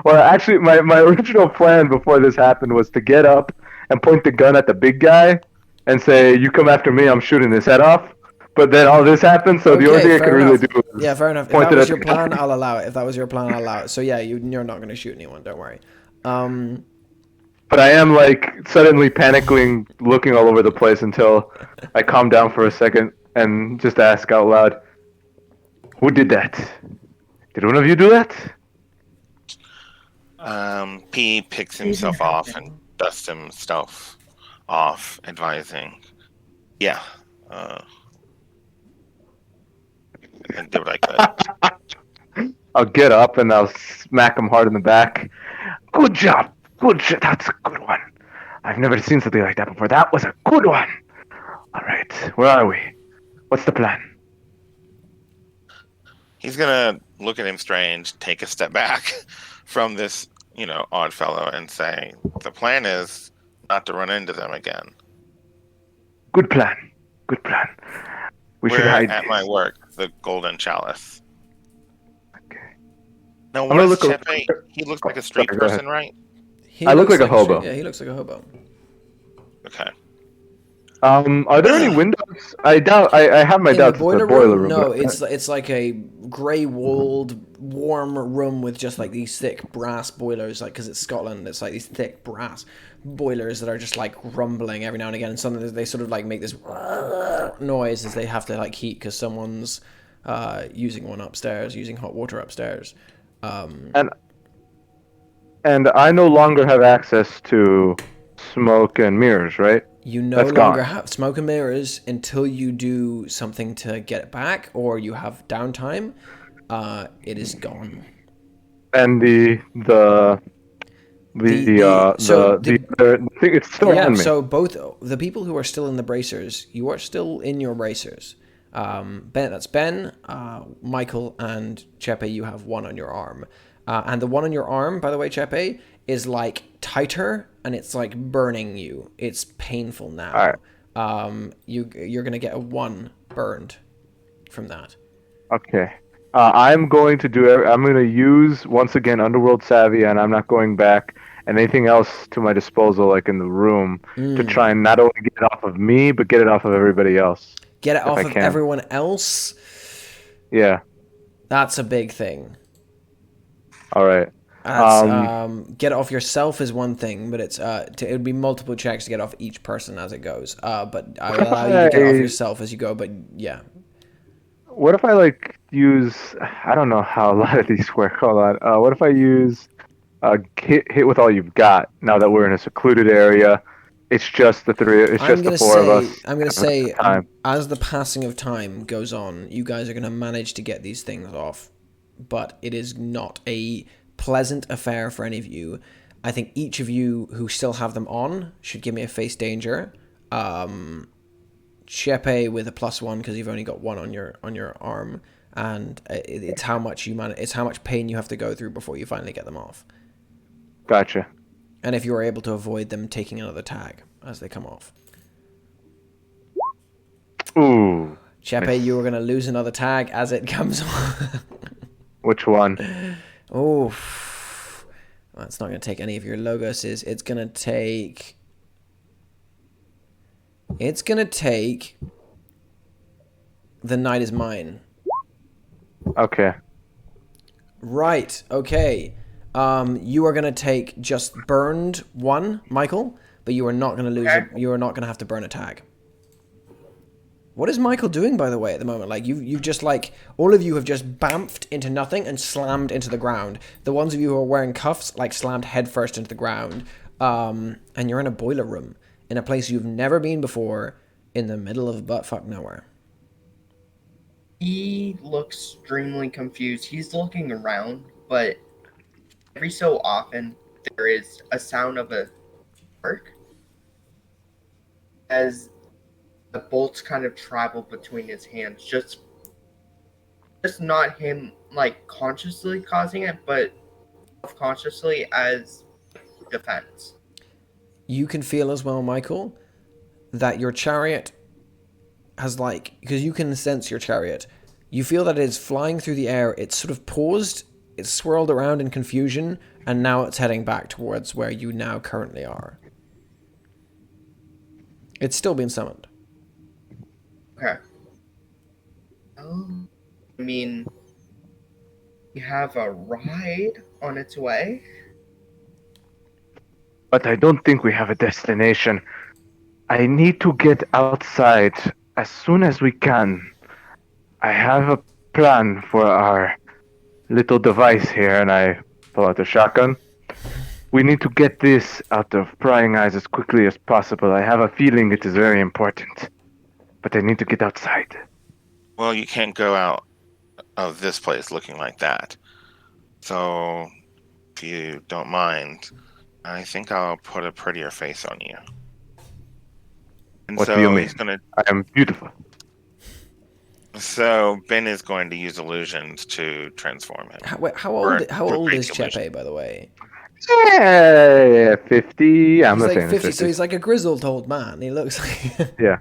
or actually, my original plan before this happened was to get up and point the gun at the big guy and say, "You come after me, I'm shooting his head off." But then all this happened, so the only thing I could really do was fair enough. If that was your plan, I'll allow it. If that was your plan, I'll allow it. So yeah, you're not going to shoot anyone. Don't worry. But I am like suddenly panicking, looking all over the place until I calm down for a second and just ask out loud, "Who did that? Did one of you do that?" P picks himself off and dusts himself off, advising, "Yeah, I did what I could." I'll get up and I'll smack him hard in the back. "Good job. Good shit. That's a good one. I've never seen something like that before. That was a good one. All right, where are we? What's the plan?" He's gonna look at him strange, take a step back from this, odd fellow, and say, "The plan is not to run into them again." Good plan. Good plan. We should We're hide at my work, the Golden Chalice. Okay. Now, I'm what gonna is look Chepe? He looks like a street Sorry, go ahead. person, right? I look like a hobo. Yeah, he looks like a hobo. Okay. Are there any windows? I doubt. I have my doubts. The boiler it's the boiler room? room. No, it's like a grey-walled, warm room with just like these thick brass boilers. Like, because it's Scotland, it's like these thick brass boilers that are just like rumbling every now and again. And sometimes they sort of like make this noise as they have to like heat because someone's using one upstairs, using hot water upstairs. And I no longer have access to smoke and mirrors, right? You no That's longer gone. have smoke and mirrors until you do something to get it back or you have downtime. It is gone. And the thing, it's still on me. So both the people who are still in the bracers, you are still in your bracers. That's Ben, Michael, and Chepe. You have one on your arm, and the one on your arm, by the way, Chepe, is like tighter and it's like burning you. It's painful now. All right. You're gonna get a 1 burned from that. Okay. I'm going to use once again Underworld Savvy, and I'm not going back. And anything else to my disposal, like in the room, to try and not only get it off of me, but get it off of everybody else. Get it off of everyone else? Yeah. That's a big thing. All right. Get it off yourself is one thing, but it would be multiple checks to get off each person as it goes. But I will allow you to get it off yourself as you go, but yeah. What if I use, I don't know how a lot of these work, hold on. What if I use hit with all you've got now that we're in a secluded area? It's just the four of us. I'm going to say, as the passing of time goes on, you guys are going to manage to get these things off. But it is not a pleasant affair for any of you. I think each of you who still have them on should give me a face danger. Chepe with a +1 because you've only got 1 on your arm, and it's how much it's how much pain you have to go through before you finally get them off. Gotcha. And if you are able to avoid them taking another tag as they come off. Ooh. Chepe, you are going to lose another tag as it comes on. Which one? Oh, that's not going to take any of your logoses. It's going to take The Night Is Mine. Okay. Right. Okay. You are going to take just burned 1, Michael, but you are not going to lose you are not going to have to burn a tag. What is Michael doing, by the way, at the moment? Like, you've just, all of you have just bamfed into nothing and slammed into the ground. The ones of you who are wearing cuffs, slammed headfirst into the ground. And you're in a boiler room, in a place you've never been before, in the middle of buttfuck nowhere. He looks extremely confused. He's looking around, but every so often there is a sound of a spark as the bolts kind of travel between his hands. Just not him like consciously causing it, but self-consciously as defense. You can feel as well, Michael, that your chariot has because you can sense your chariot. You feel that it is flying through the air. It's sort of paused. It's swirled around in confusion, and now it's heading back towards where you now currently are. It's still being summoned. Okay. I mean, we have a ride on its way. But I don't think we have a destination. I need to get outside as soon as we can. I have a plan for our little device here, and I pull out a shotgun. We need to get this out of prying eyes as quickly as possible. I have a feeling it is very important. But I need to get outside. Well, you can't go out of this place looking like that. So, if you don't mind, I think I'll put a prettier face on you. And What so do you mean? he's gonna. I am beautiful. So Ben is going to use illusions to transform him. How old is great illusion. Chepe, by the way? Yeah, 50. I'm He's not like saying 50, it's so he's like a grizzled old man. He looks like... Yeah.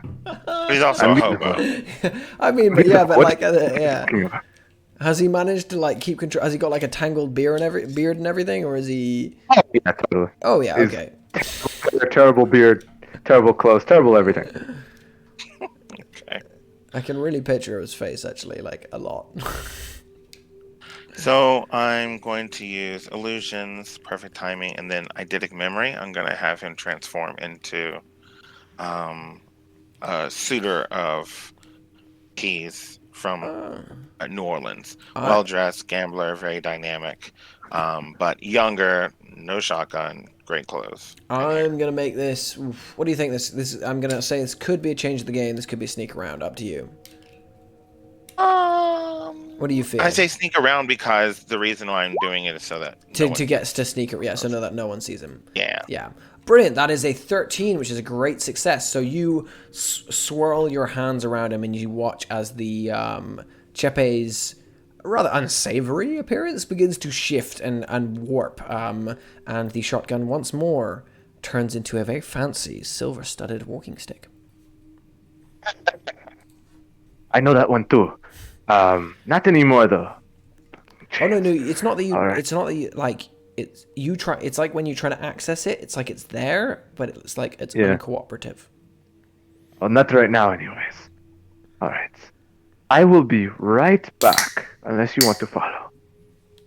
He's also I'm a hobo. I mean, but yeah, but What? yeah. Has he managed to keep control? Has he got a tangled beard and everything, or is he? Yeah, totally. Oh yeah, He's- okay. Terrible beard, terrible clothes, terrible everything. Okay. I can really picture his face actually, a lot. So I'm going to use illusions, perfect timing, and then eidetic memory. I'm going to have him transform into a suitor of Keys from New Orleans. Well dressed, gambler, very dynamic, but younger, no shotgun, great clothes. I'm gonna make this. What do you think? I'm gonna say this could be a change of the game. This could be a sneak around. Up to you. What do you feel? I say sneak around because the reason why I'm doing it is so that to get to sneak it. Yeah, so that no one sees him. Yeah. Yeah. Brilliant. That is a 13, which is a great success. So you swirl your hands around him and you watch as the Chepe's rather unsavory appearance begins to shift and warp. And the shotgun once more turns into a very fancy silver-studded walking stick. I know that one too. Not anymore though. Oh no, it's not that you. Right. It's not that you It's you try. It's like when you try to access it. It's like it's there, but it's uncooperative. Well, not right now, anyways. All right. I will be right back, unless you want to follow.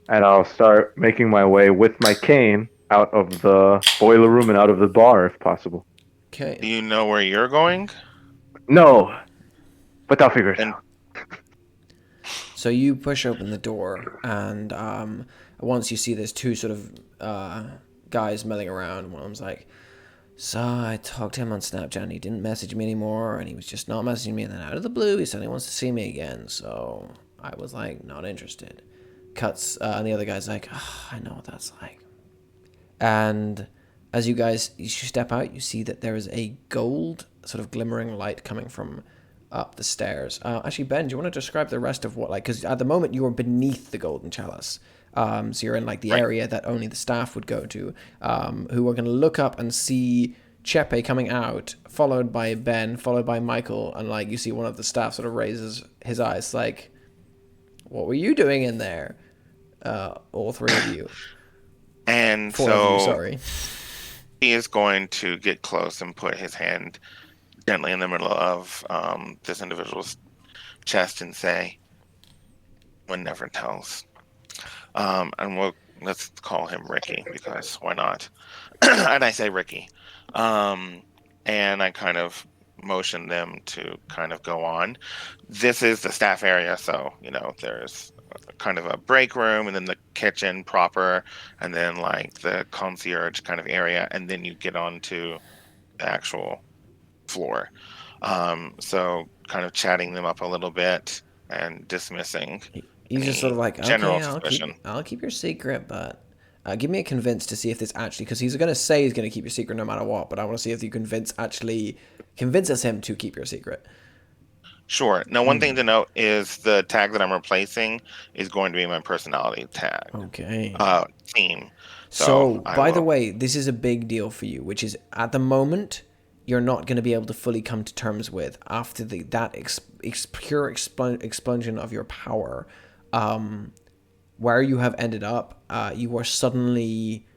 And I'll start making my way with my cane out of the boiler room and out of the bar, if possible. Okay. Do you know where you're going? No, but I'll figure it out. So you push open the door, and once you see there's two sort of guys milling around, one of them's like, so I talked to him on Snapchat, and he didn't message me anymore, and he was just not messaging me, and then out of the blue, he said he wants to see me again, so I was like, not interested. Cuts, and the other guy's like, I know what that's like. And as you step out, you see that there is a gold sort of glimmering light coming from up the stairs. Actually, Ben, do you want to describe the rest of because at the moment you are beneath the golden chalice. So you're in the area that only the staff would go to, who are going to look up and see Chepe coming out, followed by Ben, followed by Michael, and you see one of the staff sort of raises his eyes what were you doing in there? All three of you. And Four so of you, sorry. he is going to get close and put his hand gently in the middle of this individual's chest and say, "One never tells." And let's call him Ricky, because why not? And I say Ricky. And I kind of motion them to kind of go on. This is the staff area, so there's kind of a break room, and then the kitchen proper, and then the concierge kind of area, and then you get onto the actual floor. So kind of chatting them up a little bit, and dismissing He's just sort of like, general okay, suspicion. I'll keep your secret, but give me a convince to see if this actually, because he's going to say he's going to keep your secret no matter what, but I want to see if you convinces him to keep your secret. Sure. Now, one thing to note is the tag that I'm replacing is going to be my personality tag. Okay. Theme. So, I by the will- way, this is a big deal for you, which is at the moment you're not going to be able to fully come to terms with after that pure explosion of your power. Where you have ended up, you are suddenly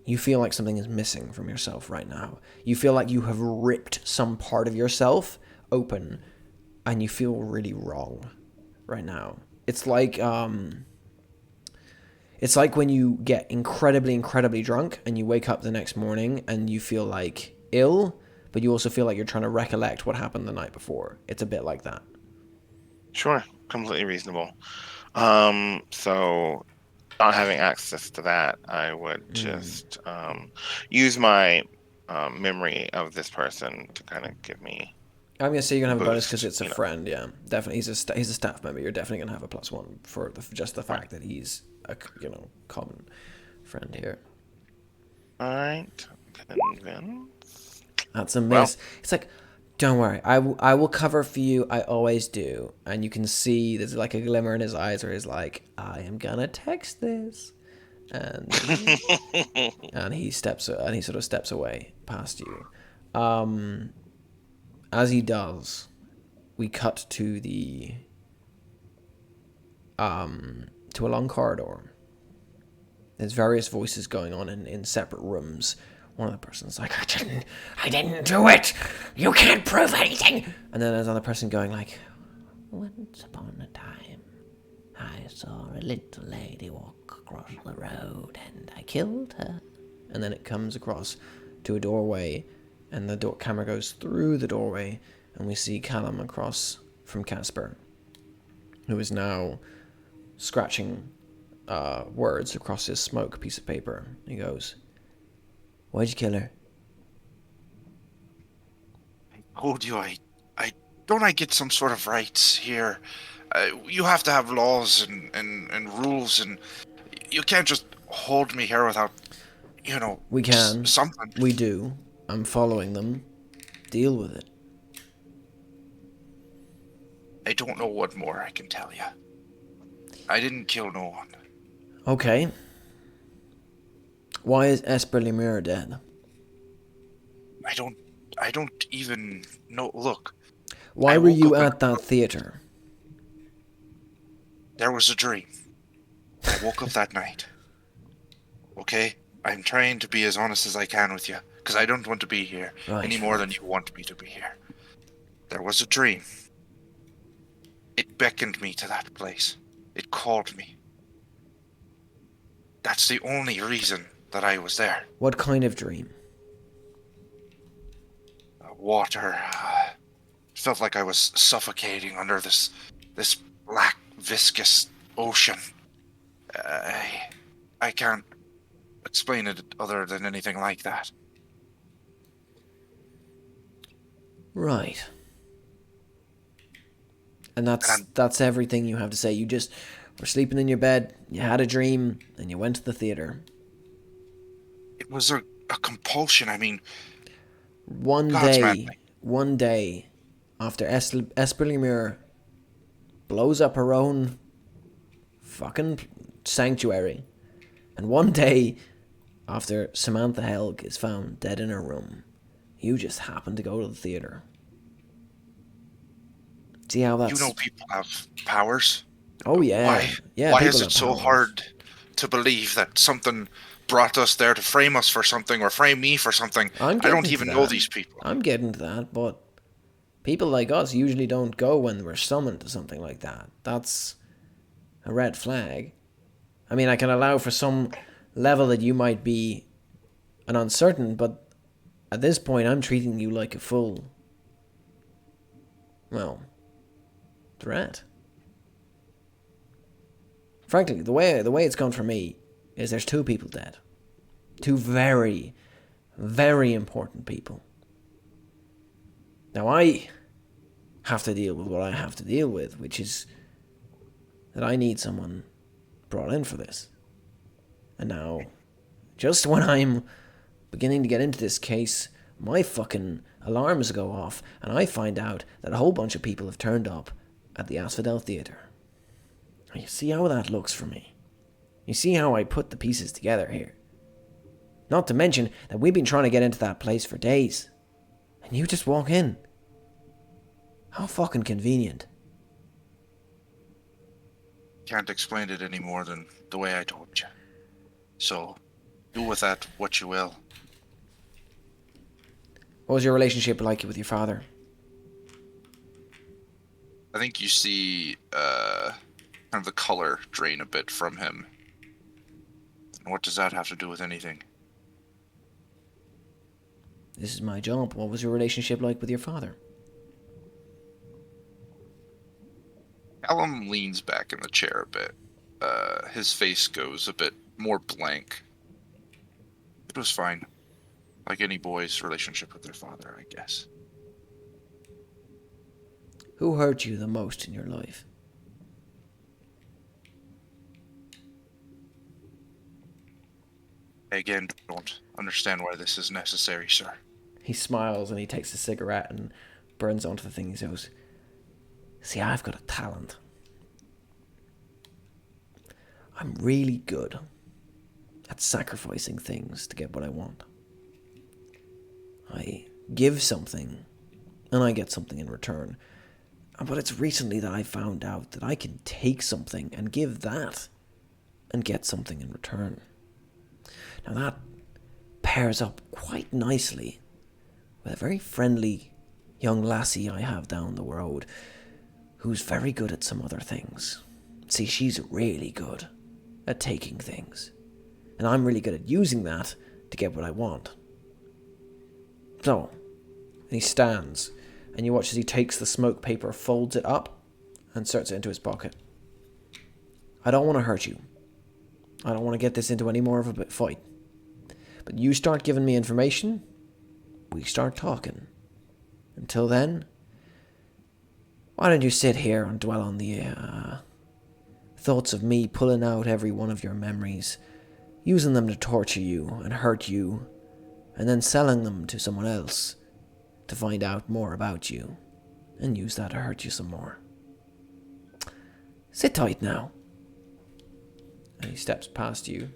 you feel like something is missing from yourself right now. You feel like you have ripped some part of yourself open, and you feel really wrong right now. It's like when you get incredibly, incredibly drunk and you wake up the next morning and you feel like ill, but you also feel like you're trying to recollect what happened the night before. It's a bit like that. Sure. Completely reasonable. So not having access to that, I would just use my memory of this person to kind of give me. I'm gonna say you're gonna have a bonus Boost, because it's a you know. friend. Yeah, definitely. He's a staff member. You're definitely gonna have a +1 for just the fact that he's a common friend here. All right. Convince. That's a miss. It's like, don't worry, I will cover for you. I always do. And you can see there's like a glimmer in his eyes where he's like, I am gonna text this, and and he sort of steps away past you. As he does, we cut to to a long corridor. There's various voices going on in separate rooms. One of the person's like, I didn't do it! You can't prove anything! And then there's another person going like, once upon a time, I saw a little lady walk across the road and I killed her. And then it comes across to a doorway, and the camera goes through the doorway, and we see Callum across from Casper, who is now scratching words across his smoke piece of paper. He goes, why'd you kill her? I told you, I don't I get some sort of rights here. You have to have laws and rules, and you can't just hold me here without, We can. something. We do. I'm following them. Deal with it. I don't know what more I can tell you. I didn't kill no one. Okay. Why is Esper Lemire dead? I don't even know. Look, Why I were woke you up at that theater? there was a dream. I woke up that night. Okay? I'm trying to be as honest as I can with you, because I don't want to be here any more than you want me to be here. There was a dream. It beckoned me to that place. It called me. That's the only reason that I was there. What kind of dream? Water. Felt like I was suffocating under this black, viscous ocean. I can't explain it other than anything like that. Right. And that's everything you have to say. You just were sleeping in your bed, you had a dream, and you went to the theater. It was a compulsion. I mean, One day, after Esper Lemire blows up her own fucking sanctuary, and one day after Samantha Helg is found dead in her room, you just happen to go to the theater. See how that's... You know people have powers. Oh, yeah. Why is it so hard to believe that something brought us there to frame us for something or frame me for something? I don't even know these people. I'm getting to that, but people like us usually don't go when we're summoned to something like that. That's a red flag. I mean, I can allow for some level that you might be an uncertain, but at this point I'm treating you like a full, well, threat. Frankly, the way it's gone for me is there's 2 people dead. 2 very, very important people. Now I have to deal with what I have to deal with, which is that I need someone brought in for this. And now, just when I'm beginning to get into this case, my fucking alarms go off, and I find out that a whole bunch of people have turned up at the Asphodel Theatre. You see how that looks for me? You see how I put the pieces together here? Not to mention that we've been trying to get into that place for days, and you just walk in. How fucking convenient. Can't explain it any more than the way I told you. So, do with that what you will. What was your relationship like with your father? I think you see kind of the color drain a bit from him. And what does that have to do with anything? This is my job. What was your relationship like with your father? Callum leans back in the chair a bit. His face goes a bit more blank. It was fine. Like any boy's relationship with their father, I guess. Who hurt you the most in your life? I again don't understand why this is necessary, sir. He smiles and he takes a cigarette and burns onto the thing. He goes, see, I've got a talent. I'm really good at sacrificing things to get what I want. I give something and I get something in return. But it's recently that I found out that I can take something and give that and get something in return. Now that pairs up quite nicely with a very friendly young lassie I have down the road who's very good at some other things. See, she's really good at taking things, and I'm really good at using that to get what I want. So, he stands, and you watch as he takes the smoke paper, folds it up, and inserts it into his pocket. I don't want to hurt you. I don't want to get this into any more of a fight. But you start giving me information, we start talking. Until then, why don't you sit here and dwell on the thoughts of me pulling out every one of your memories, using them to torture you and hurt you, and then selling them to someone else to find out more about you, and use that to hurt you some more. Sit tight now. And he steps past you,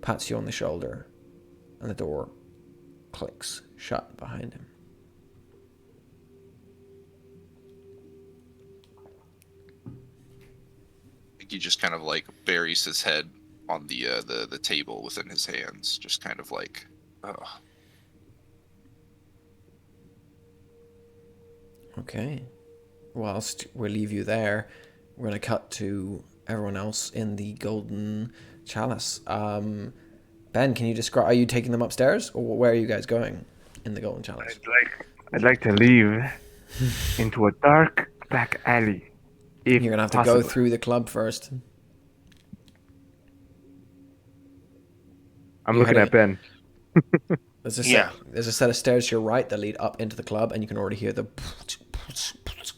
pats you on the shoulder, and the door clicks shut behind him. He just kind of like buries his head on the table within his hands, just kind of like, oh. Okay. Whilst we leave you there, we're going to cut to everyone else in the Golden Chalice. Ben, can you describe, are you taking them upstairs, or where are you guys going in the Golden Chalice? I'd like to leave into a dark back alley. If You're going to have to possible. go through the club first. I'm You looking had at Ben. There's a Yeah. there's a set of stairs to your right that lead up into the club, and you can already hear the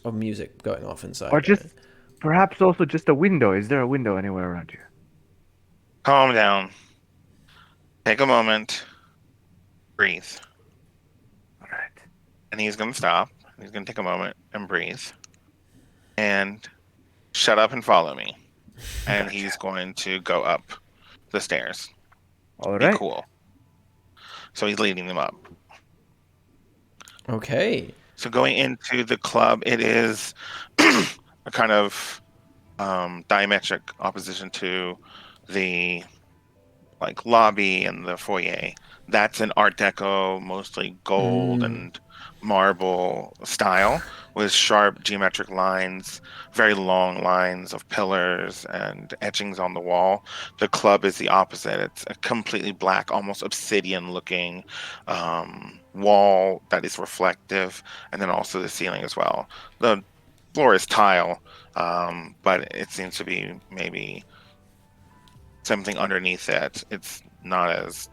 of music going off inside. Or just, perhaps also just a window. Is there a window anywhere around here? Calm down. Take a moment. Breathe. All right. And he's going to stop. He's going to take a moment and breathe. And shut up and follow me. And he's going to go up the stairs. All Be right. cool. So he's leading them up. Okay. So going into the club, it is a kind of diametric opposition to the like lobby and the foyer. That's an Art Deco, mostly gold and marble style, with sharp geometric lines, very long lines of pillars and etchings on the wall. The club is the opposite. It's a completely black, almost obsidian-looking wall that is reflective, and then also the ceiling as well. The floor is tile, but it seems to be maybe something underneath it. It's not as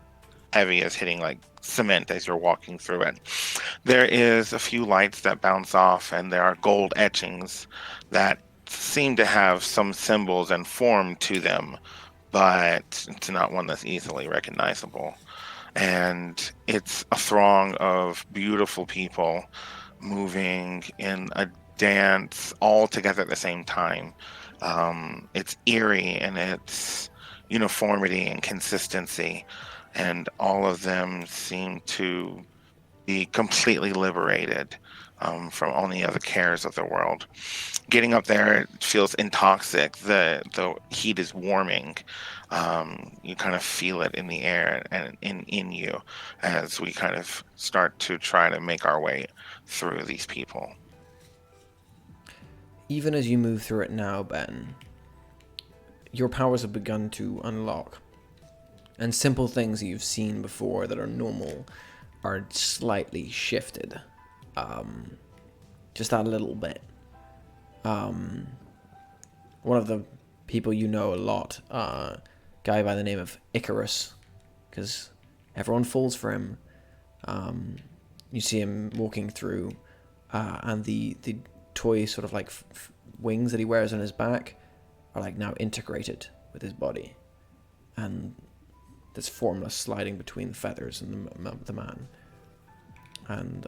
heavy as hitting like cement as you're walking through it. There is a few lights that bounce off, and there are gold etchings that seem to have some symbols and form to them, but it's not one that's easily recognizable. And it's a throng of beautiful people moving in a dance all together at the same time. It's eerie in its uniformity and consistency, and all of them seem to be completely liberated from all the other cares of the world. Getting up there, it feels intoxic. The heat is warming. You kind of feel it in the air and in you as we kind of start to try to make our way through these people. Even as you move through it now, Ben, your powers have begun to unlock. And simple things that you've seen before that are normal are slightly shifted. Just that little bit. One of the people you know a lot, guy by the name of Icarus, because everyone falls for him. You see him walking through, and the toy sort of like wings that he wears on his back are like now integrated with his body, and this formless sliding between the feathers and the man, and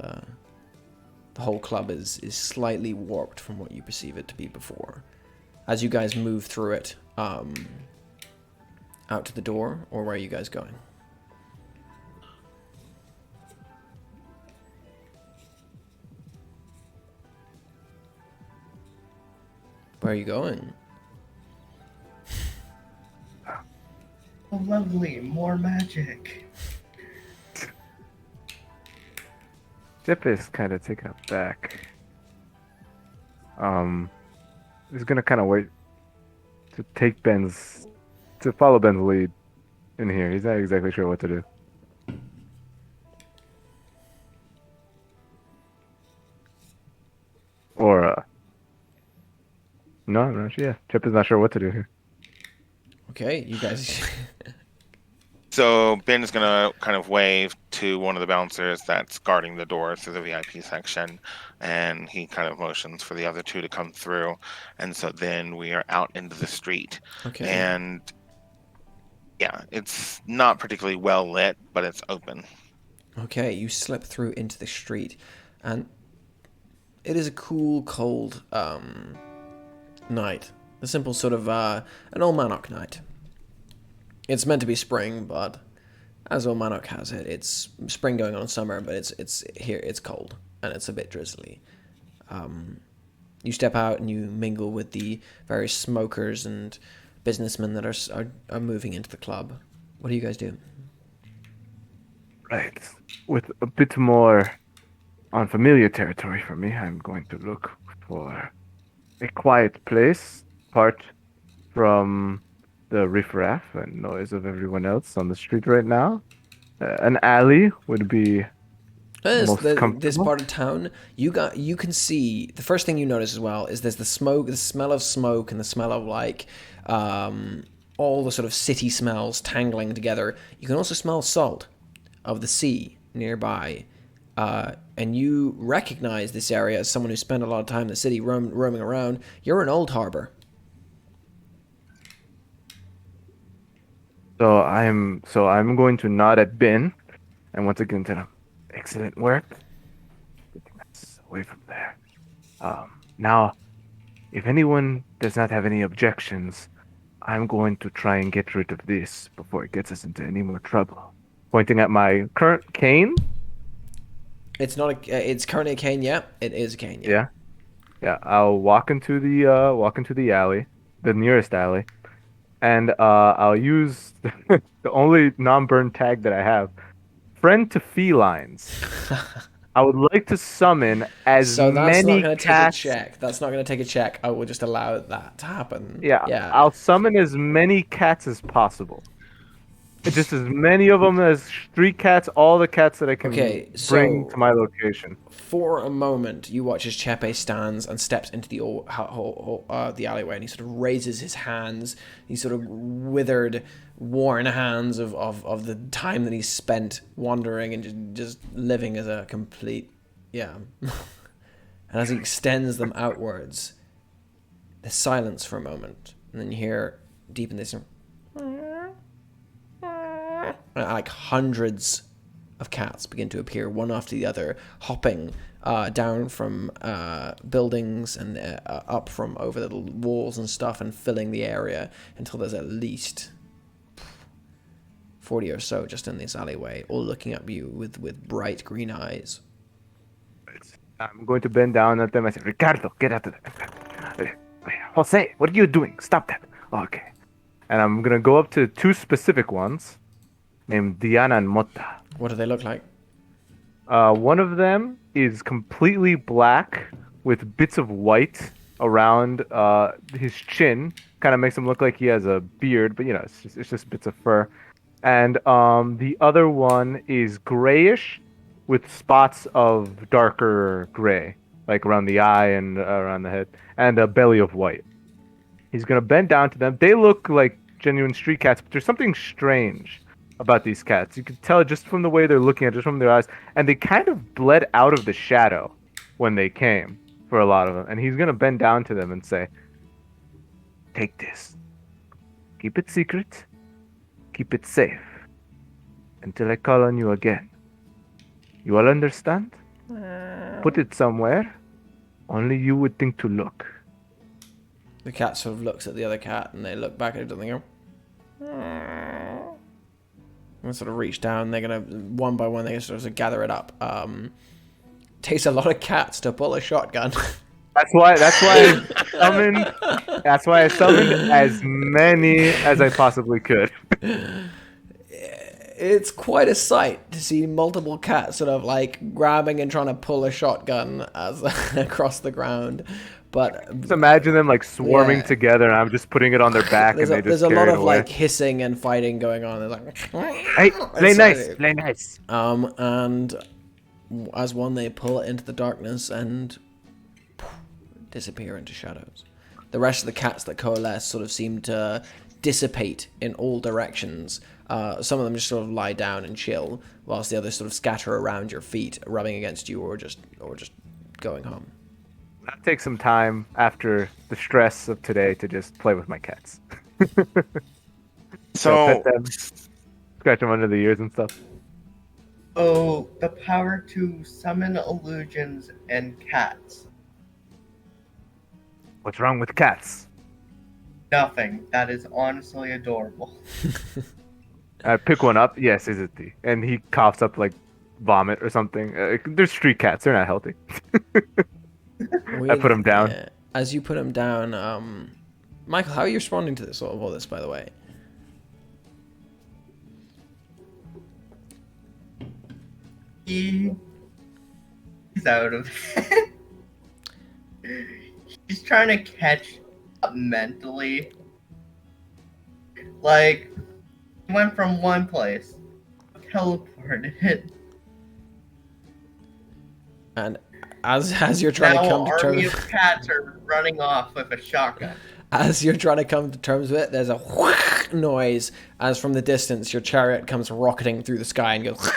the whole club is slightly warped from what you perceive it to be before. As you guys move through it, out to the door, or where are you guys going? Where are you going? Oh, lovely, more magic. Zip is kind of taken aback. He's gonna kind of wait to follow Ben's lead in here. He's not exactly sure what to do. Or, no, yeah. Chip is not sure what to do here. Okay, you guys. So Ben is going to kind of wave to one of the bouncers that's guarding the door through the VIP section, and he kind of motions for the other two to come through. And so then we are out into the street. Okay. And yeah, it's not particularly well lit, but it's open. Okay, you slip through into the street, and it is a cool, cold night. A simple sort of an Almanac night. It's meant to be spring, but as Almanac has it, it's spring going on summer, but it's here, it's cold, and it's a bit drizzly. You step out and you mingle with the various smokers and businessmen that are moving into the club. What do you guys do? Right. With a bit more unfamiliar territory for me, I'm going to look for a quiet place, apart from the riffraff and noise of everyone else on the street right now. An alley would be most comfortable. This part of town, you can see, the first thing you notice as well is there's the smell of smoke and the smell of like all the sort of city smells tangling together. You can also smell salt of the sea nearby. And you recognize this area as someone who spent a lot of time in the city roaming around. You're in Old Harbor. So I'm going to nod at Ben, and once again tell him, excellent work. Getting us away from there. Now, if anyone does not have any objections, I'm going to try and get rid of this before it gets us into any more trouble. Pointing at my current cane. It's not it's currently a cane. Yeah, it is a cane. Yeah. Yeah. I'll walk into the alley, the nearest alley. And I'll use the only non-burn tag that I have. Friend to felines. I would like to summon as so that's many not going to cats. take a check. That's not going to take a check. I will just allow that to happen. Yeah. I'll summon as many cats as possible. Just as many of them as street cats, all the cats that I can Okay, bring so to my location. for a moment, you watch as Chepe stands and steps into the alleyway, and he sort of raises his hands, these sort of withered, worn hands of the time that he's spent wandering and just living as a complete, yeah. And as he extends them outwards, there's silence for a moment, and then you hear deep in this, like hundreds of cats begin to appear one after the other, hopping down from buildings and up from over the walls and stuff, and filling the area until there's at least 40 or so just in this alleyway, all looking at you with bright green eyes. I'm going to bend down at them. I say, Ricardo, get out of there. Jose, what are you doing? Stop that. Okay. And I'm going to go up to two specific ones named Diana and Mota. What do they look like? One of them is completely black with bits of white around his chin. Kind of makes him look like he has a beard, but it's just bits of fur. And the other one is grayish with spots of darker gray, like around the eye and around the head, and a belly of white. He's gonna bend down to them. They look like genuine street cats, but there's something strange about these cats. You can tell just from the way they're looking at, just from their eyes, and they kind of bled out of the shadow when they came for a lot of them. And he's gonna bend down to them and say, "Take this. Keep it secret. Keep it safe until I call on you again. You all understand? Put it somewhere only you would think to look." The cat sort of looks at the other cat, and they look back at it and they go, and sort of reach down. They're gonna one by one. They sort of gather it up. Takes a lot of cats to pull a shotgun. That's why I summoned as many as I possibly could. It's quite a sight to see multiple cats sort of like grabbing and trying to pull a shotgun as across the ground. But Just imagine them like swarming Yeah. together, and I'm just putting it on their back, and they just there's a lot carry it of away. like hissing and fighting going on. There's like, Hey, play nice, play nice. and as one they pull it into the darkness and disappear into shadows. The rest of the cats that coalesce sort of seem to dissipate in all directions. Some of them just sort of lie down and chill, whilst the others sort of scatter around your feet, rubbing against you, or just going home. I'll take some time after the stress of today to just play with my cats. So, pet them, scratch them under the ears and stuff. Oh, the power to summon illusions and cats. What's wrong with cats? Nothing. That is honestly adorable. I pick one up. Yes, is it the? And he coughs up like vomit or something. They're street cats. They're not healthy. I put him down. As you put him down, Michael, how are you responding to this all this, by the way? He's out of it. He's trying to catch up mentally. Like, he went from one place, teleported, And as you're trying now to come an to army terms, of cats are running off with a shotgun. as you're trying to come to terms with it, there's a whack noise as from the distance your chariot comes rocketing through the sky and goes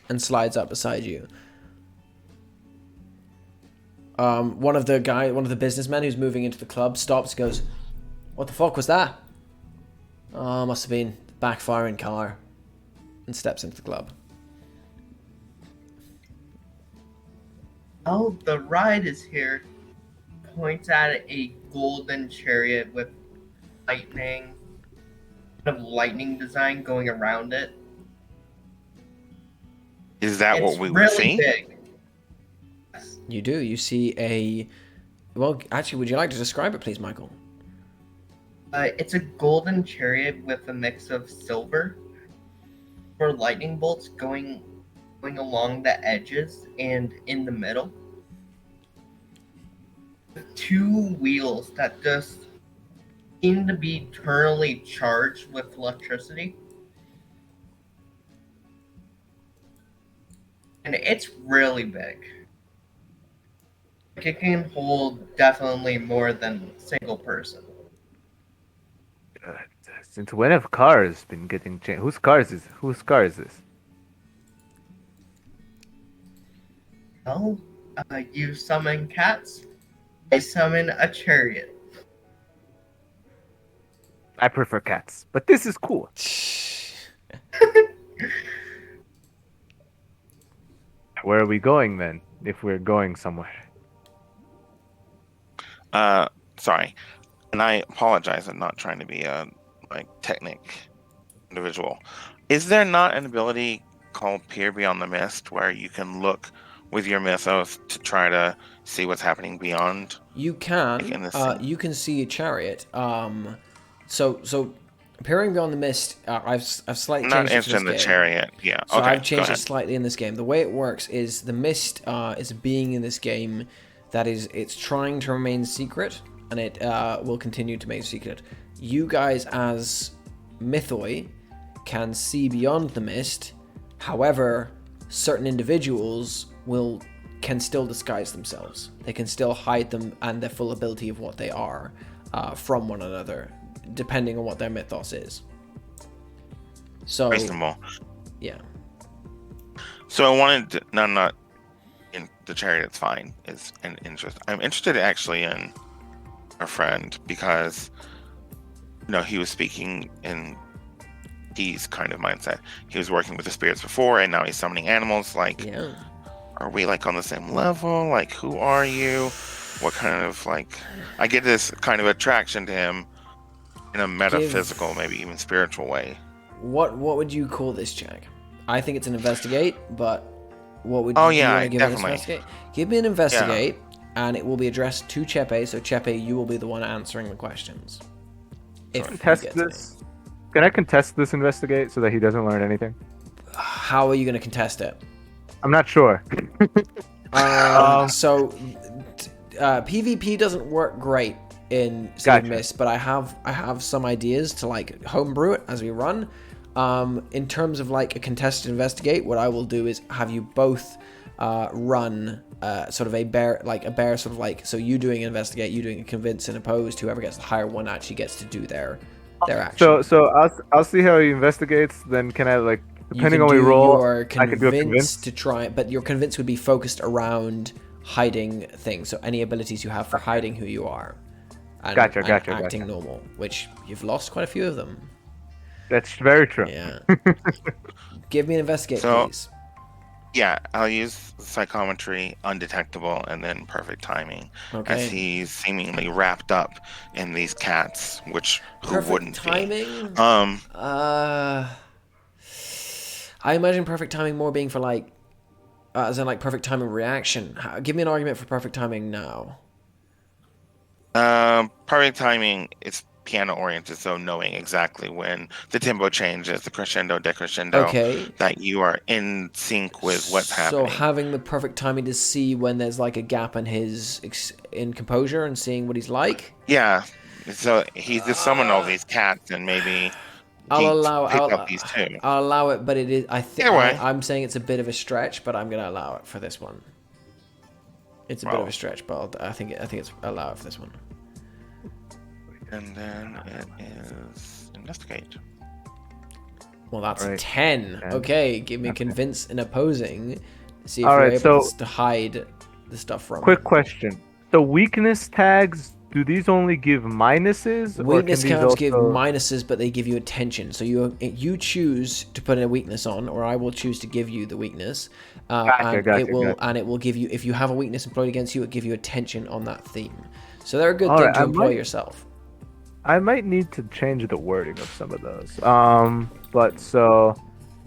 and slides up beside you. One of the businessmen who's moving into the club stops, goes, "What the fuck was that?" "Oh, must have been backfiring car," and steps into the club. Oh, the ride is here. Points at a golden chariot with lightning, kind of lightning design going around it. is that It's what we would really see? big. Yes. You do. You see a... Well, actually, would you like to describe it, please, Michael? It's a golden chariot with a mix of silver for lightning bolts going along the edges and in the middle. With two wheels that just seem to be eternally charged with electricity. and it's really big. Like, it can hold definitely more than a single person. Since when have cars been getting changed? Whose car is this? Well, you summon cats, I summon a chariot. I prefer cats, but this is cool. Where are we going then? If we're going somewhere. Sorry, and I apologize. I'm not trying to be a technic individual. Is there not an ability called Peer Beyond the Mist where you can look with your mythos to try to see what's happening beyond? You Like can. in the scene? You can see a chariot. So appearing beyond the mist, I've slightly I'm changed not it for interested this in the game. chariot. Yeah. So Okay. I've Go changed it ahead. slightly in this game. The way it works is the mist is a being in this game that it's trying to remain secret, and it will continue to remain secret. You guys as mythoi can see beyond the mist. However, certain individuals can still disguise themselves. They can still hide them and their full ability of what they are from one another, depending on what their mythos is. So, Reasonable. yeah. So I wanted to, no, I'm not in the chariot. It's fine. Is an interest. I'm interested actually in our friend because he was speaking in D's kind of mindset. He was working with the spirits before, and now he's summoning animals. Like, Yeah. are we like on the same level? Like, who are you? What kind of I get this kind of attraction to him in a metaphysical, maybe even spiritual way. What would you call this check? I think it's an investigate, but what would Oh, you yeah, want to give it an definitely. investigate? Give me an investigate, and it will be addressed to Chepe, so Chepe, you will be the one answering the questions. If you Contest get to this. Can I contest this investigate so that he doesn't learn anything? How are you going to contest it? I'm not sure. So, PvP doesn't work great in City Gotcha. of Mist, but I have some ideas to homebrew it as we run. In terms of a contested investigate, what I will do is have you both run sort of a bear so you doing investigate, you doing a convince and opposed. Whoever gets the higher one actually gets to do their action. So I'll see how he investigates. Then can I depending on we roll, I can do a convince to try, but your convince would be focused around hiding things. So any abilities you have for hiding who you are, and, acting normal, which you've lost quite a few of them. That's very true. Yeah. Give me an investigate, So- please. Yeah, I'll use psychometry, undetectable, and then perfect timing. Okay. As he's seemingly wrapped up in these cats, which who Perfect wouldn't timing. be? I imagine perfect timing more being for as in perfect timing reaction. Give me an argument for perfect timing now. Perfect timing is piano oriented, so knowing exactly when the tempo changes, the crescendo, decrescendo, Okay. that you are in sync with what's happening. So having the perfect timing to see when there's a gap in his in composure and seeing what he's like. Yeah, so he's just summoned all these cats, and maybe I'll allow up these two. I'll allow it, but it is. I think Either way. I'm saying it's a bit of a stretch, but I'm gonna allow it for this one. It's a bit of Well. a stretch, but I think it's allow it for this one. And then it is investigate. Well, that's a Right. 10. 10. Okay, give me Okay. convince and opposing. See if All you're right, able so- to hide the stuff from. Quick question: the weakness tags, do these only give minuses, or can Weakness these cards also... give minuses, but they give you attention. So you choose to put a weakness on, or I will choose to give you the weakness, and it will give you, if you have a weakness employed against you, it will give you attention on that theme. So they're a good All thing right, to I employ might- yourself. I might need to change the wording of some of those. But so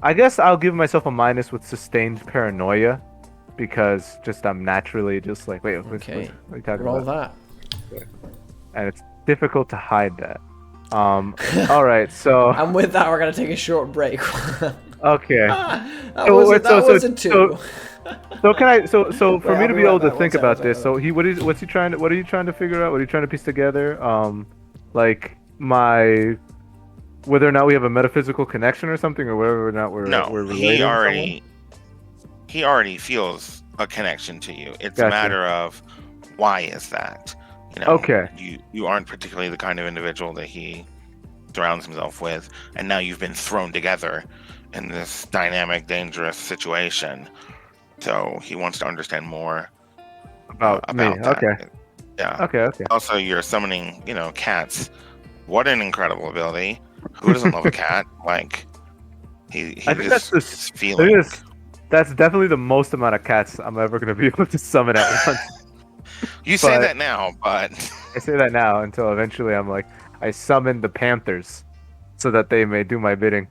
I guess I'll give myself a minus with sustained paranoia, because I'm naturally just wait, what are you talking Roll about? that. And it's difficult to hide that. All right, so And with that, we're gonna take a short break. okay. that was a 2. So can I? So for Wait, me I'll to be be right able to back. think One about second, this. So what's he trying to? What are you trying to figure out? What are you trying to piece together? Whether or not we have a metaphysical connection or something, or whether or not we're No, related. he in some way? already. he already feels a connection to you. It's a Gotcha. matter of why is that? Okay. You aren't particularly the kind of individual that he surrounds himself with, and now you've been thrown together in this dynamic, dangerous situation. So he wants to understand more About me. about that. Okay. Yeah. Okay. Also, you're summoning, cats. What an incredible ability! Who doesn't love a cat? Like he I think just that's is I feeling. think that's definitely the most amount of cats I'm ever gonna be able to summon at once. You say But that now, but I say that now until eventually I'm like, I summon the Panthers so that they may do my bidding.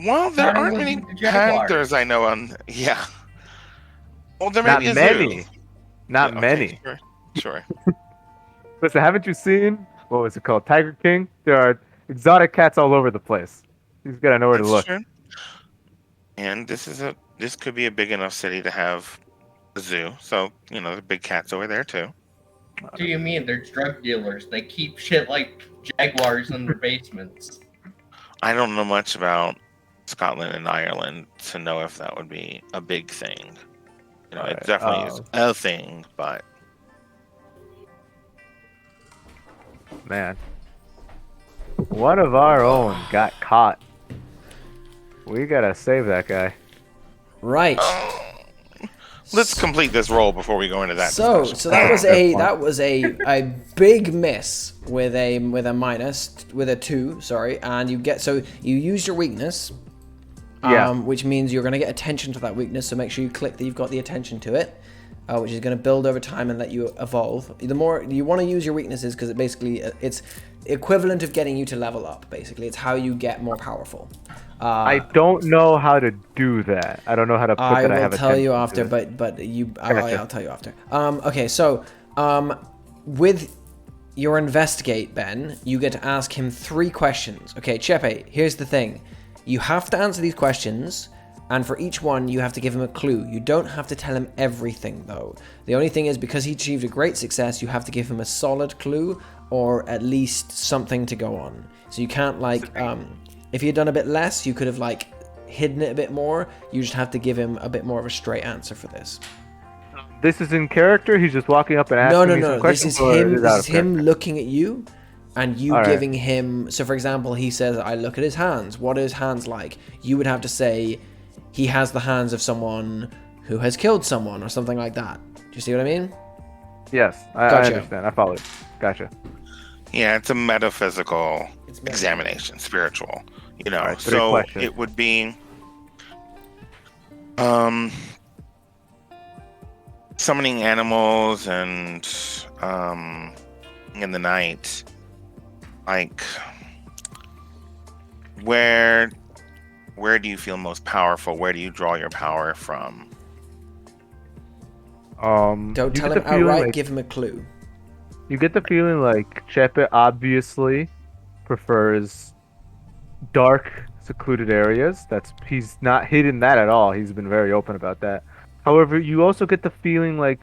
well, there Starting aren't with many the Jaguars. panthers I know on. Yeah. Well, there may Not be a zoo. many. Not Yeah, okay, many. sure. Listen, haven't you seen what was it called? Tiger King? There are exotic cats all over the place. You just gotta know where to That's look. true. And this could be a big enough city to have a zoo. So the big cats over there too. What do you mean? They're drug dealers. They keep shit like jaguars in their basements. I don't know much about Scotland and Ireland to know if that would be a big thing. It Alright, definitely is a thing, but man. One of our own got caught. We gotta save that guy. Right. let's complete this roll before we go into that discussion. So that was a big miss with a with a 2, sorry, and you used your weakness. Yeah. Which means you're going to get attention to that weakness, so make sure you click that you've got the attention to it, which is going to build over time and let you evolve. The more you want to use your weaknesses, because it's equivalent of getting you to level up, basically. It's how you get more powerful. I don't know how to do that. I don't know how to put that I have will tell you attention after, to it. but Gotcha. I'll tell you after. Okay, so with your investigate, Ben, you get to ask him 3 questions. Okay, Chepe, here's the thing. You have to answer these questions, and for each one, you have to give him a clue. You don't have to tell him everything, though. The only thing is, because he achieved a great success, you have to give him a solid clue, or at least something to go on. So you can't, if you had done a bit less, you could have, hidden it a bit more. You just have to give him a bit more of a straight answer for this. This is in character? He's just walking up and asking me some No. questions? This is him looking at you, and you All right. giving him. So, for example, he says, "I look at his hands. What are his hands like?" You would have to say, "He has the hands of someone who has killed someone," or something like that. Do you see what I mean? Yes, I Gotcha. understand. I follow it. Gotcha. Yeah, it's a metaphysical It's examination, spiritual. Alright, 3 So questions. it would be summoning animals and in the night. Where do you feel most powerful? Where do you draw your power from? Don't you tell get him the feeling outright. like- Give him a clue. You get the feeling like Chepe obviously prefers dark, secluded areas. He's not hidden that at all. He's been very open about that. However, you also get the feeling like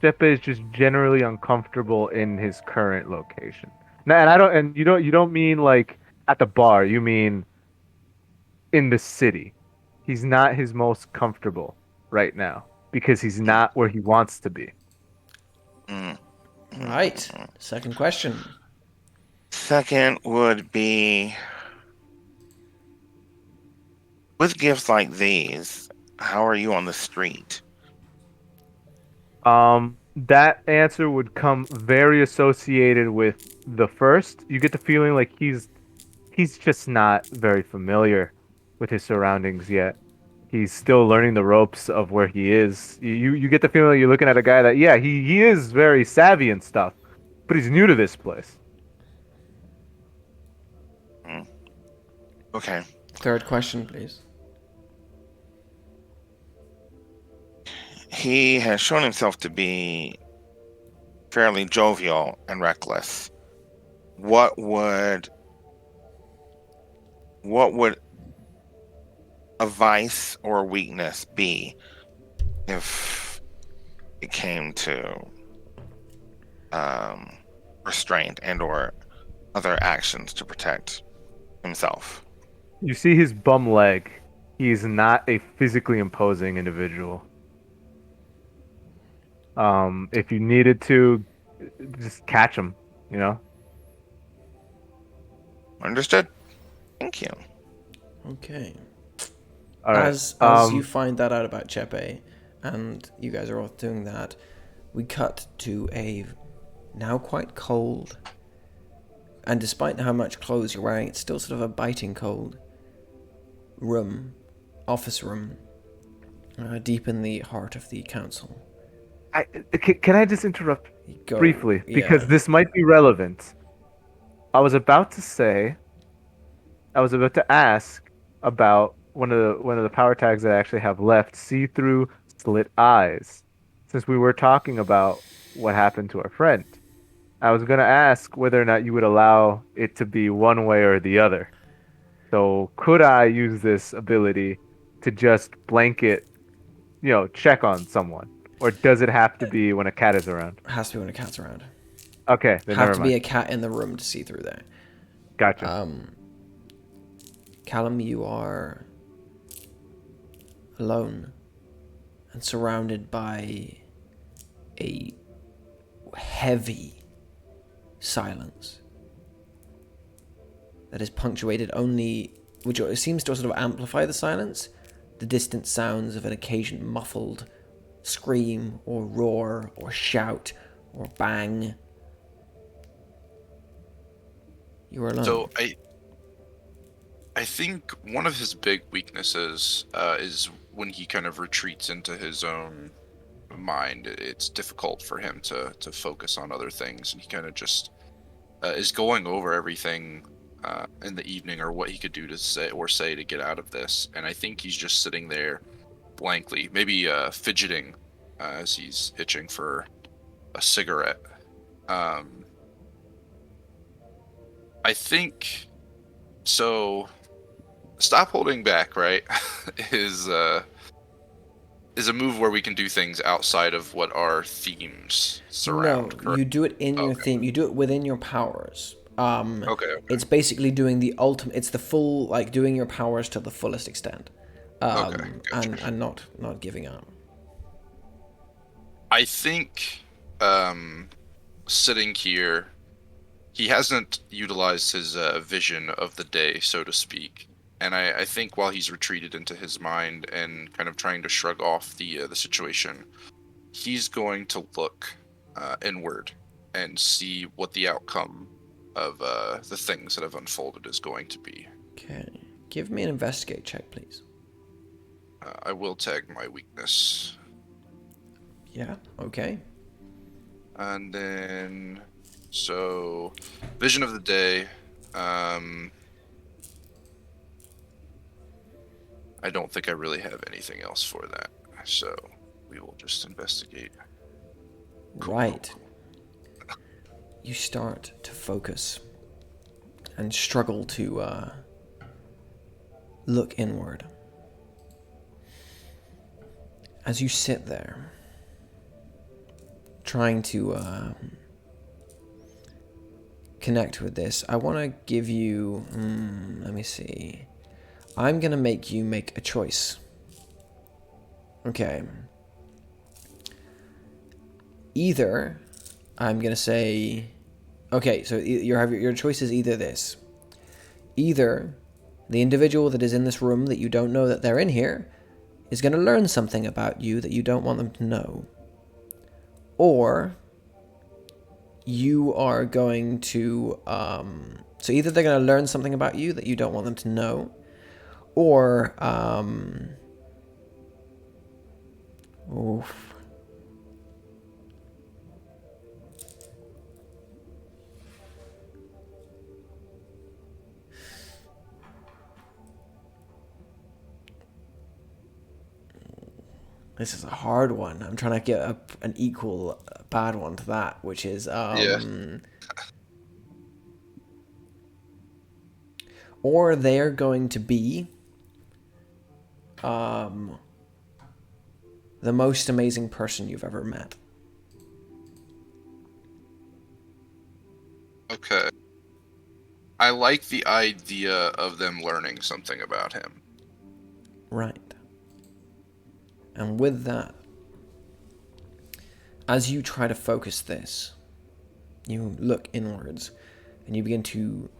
Chepe is just generally uncomfortable in his current location. Now, and you don't mean like at the bar. You mean in the city. He's not his most comfortable right now because he's not where he wants to be. Mm. Right. Second question. Second would be with gifts like these, how are you on the street? That answer would come very associated with the first. You get the feeling like he's just not very familiar with his surroundings yet. He's still learning the ropes of where he is. You get the feeling like you're looking at a guy that he is very savvy and stuff, but he's new to this place. Okay. Third question, please. He has shown himself to be fairly jovial and reckless. What would a vice or weakness be if it came to restraint and or other actions to protect himself? You see his bum leg He's not a physically imposing individual. If you needed to, just catch him, you know? Understood. Thank you. Okay. All right. As you find that out about Chepe, and you guys are all doing that, we cut to a now quite cold, and despite how much clothes you're wearing, it's still sort of a biting cold office room, deep in the heart of the council. Can I just interrupt Go, briefly? yeah. Because this might be relevant. I was about to say, I was about to ask about one of the power tags that I actually have left, see-through slit eyes. Since we were talking about what happened to our friend, I was gonna ask whether or not you would allow it to be one way or the other. So could I use this ability to just blanket, check on someone? Or does it have to be when a cat is around? It has to be when a cat's around. Okay, then Have never to be mind. a cat in the room to see through there. Gotcha. Callum, you are alone and surrounded by a heavy silence that is punctuated only, which seems to sort of amplify the silence, the distant sounds of an occasion muffled scream or roar or shout or bang. You are alone. So I think one of his big weaknesses is when he kind of retreats into his own mind. It's difficult for him to focus on other things, and he kind of just is going over everything in the evening or what he could do to say to get out of this. And I think he's just sitting there blankly, maybe fidgeting as he's itching for a cigarette. Um, I think so. Stop holding back, right? is is a move where we can do things outside of what our themes No, surround. Correct? you do it in your Okay. theme. You do it within your powers. Okay. It's basically doing the ultimate. It's the full, like doing your powers to the fullest extent, Okay. Gotcha. and not giving up. I think sitting here, he hasn't utilized his vision of the day, so to speak. And I think while he's retreated into his mind and kind of trying to shrug off the situation, he's going to look inward and see what the outcome of the things that have unfolded is going to be. Okay, give me an investigate check, please. I will tag my weakness. Yeah. Okay. And then, so, vision of the day. I don't think I really have anything else for that. So, we will just investigate. Cool. Right. You start to focus and struggle to look inward. As you sit there, trying to connect with this, I want to give you. Let me see. I'm gonna make you make a choice. Okay. Either I'm gonna say, okay, so your choice is either this. Either the individual that is in this room that you don't know that they're in here is going to learn something about you that you don't want them to know. Or you are going to, so either they're going to learn something about you that you don't want them to know, or, oof. This is a hard one. I'm trying to get an equal bad one to that, which is Yeah. Or they're going to be the most amazing person you've ever met. Okay. I like the idea of them learning something about him. Right. And with that, as you try to focus this, you look inwards and you begin to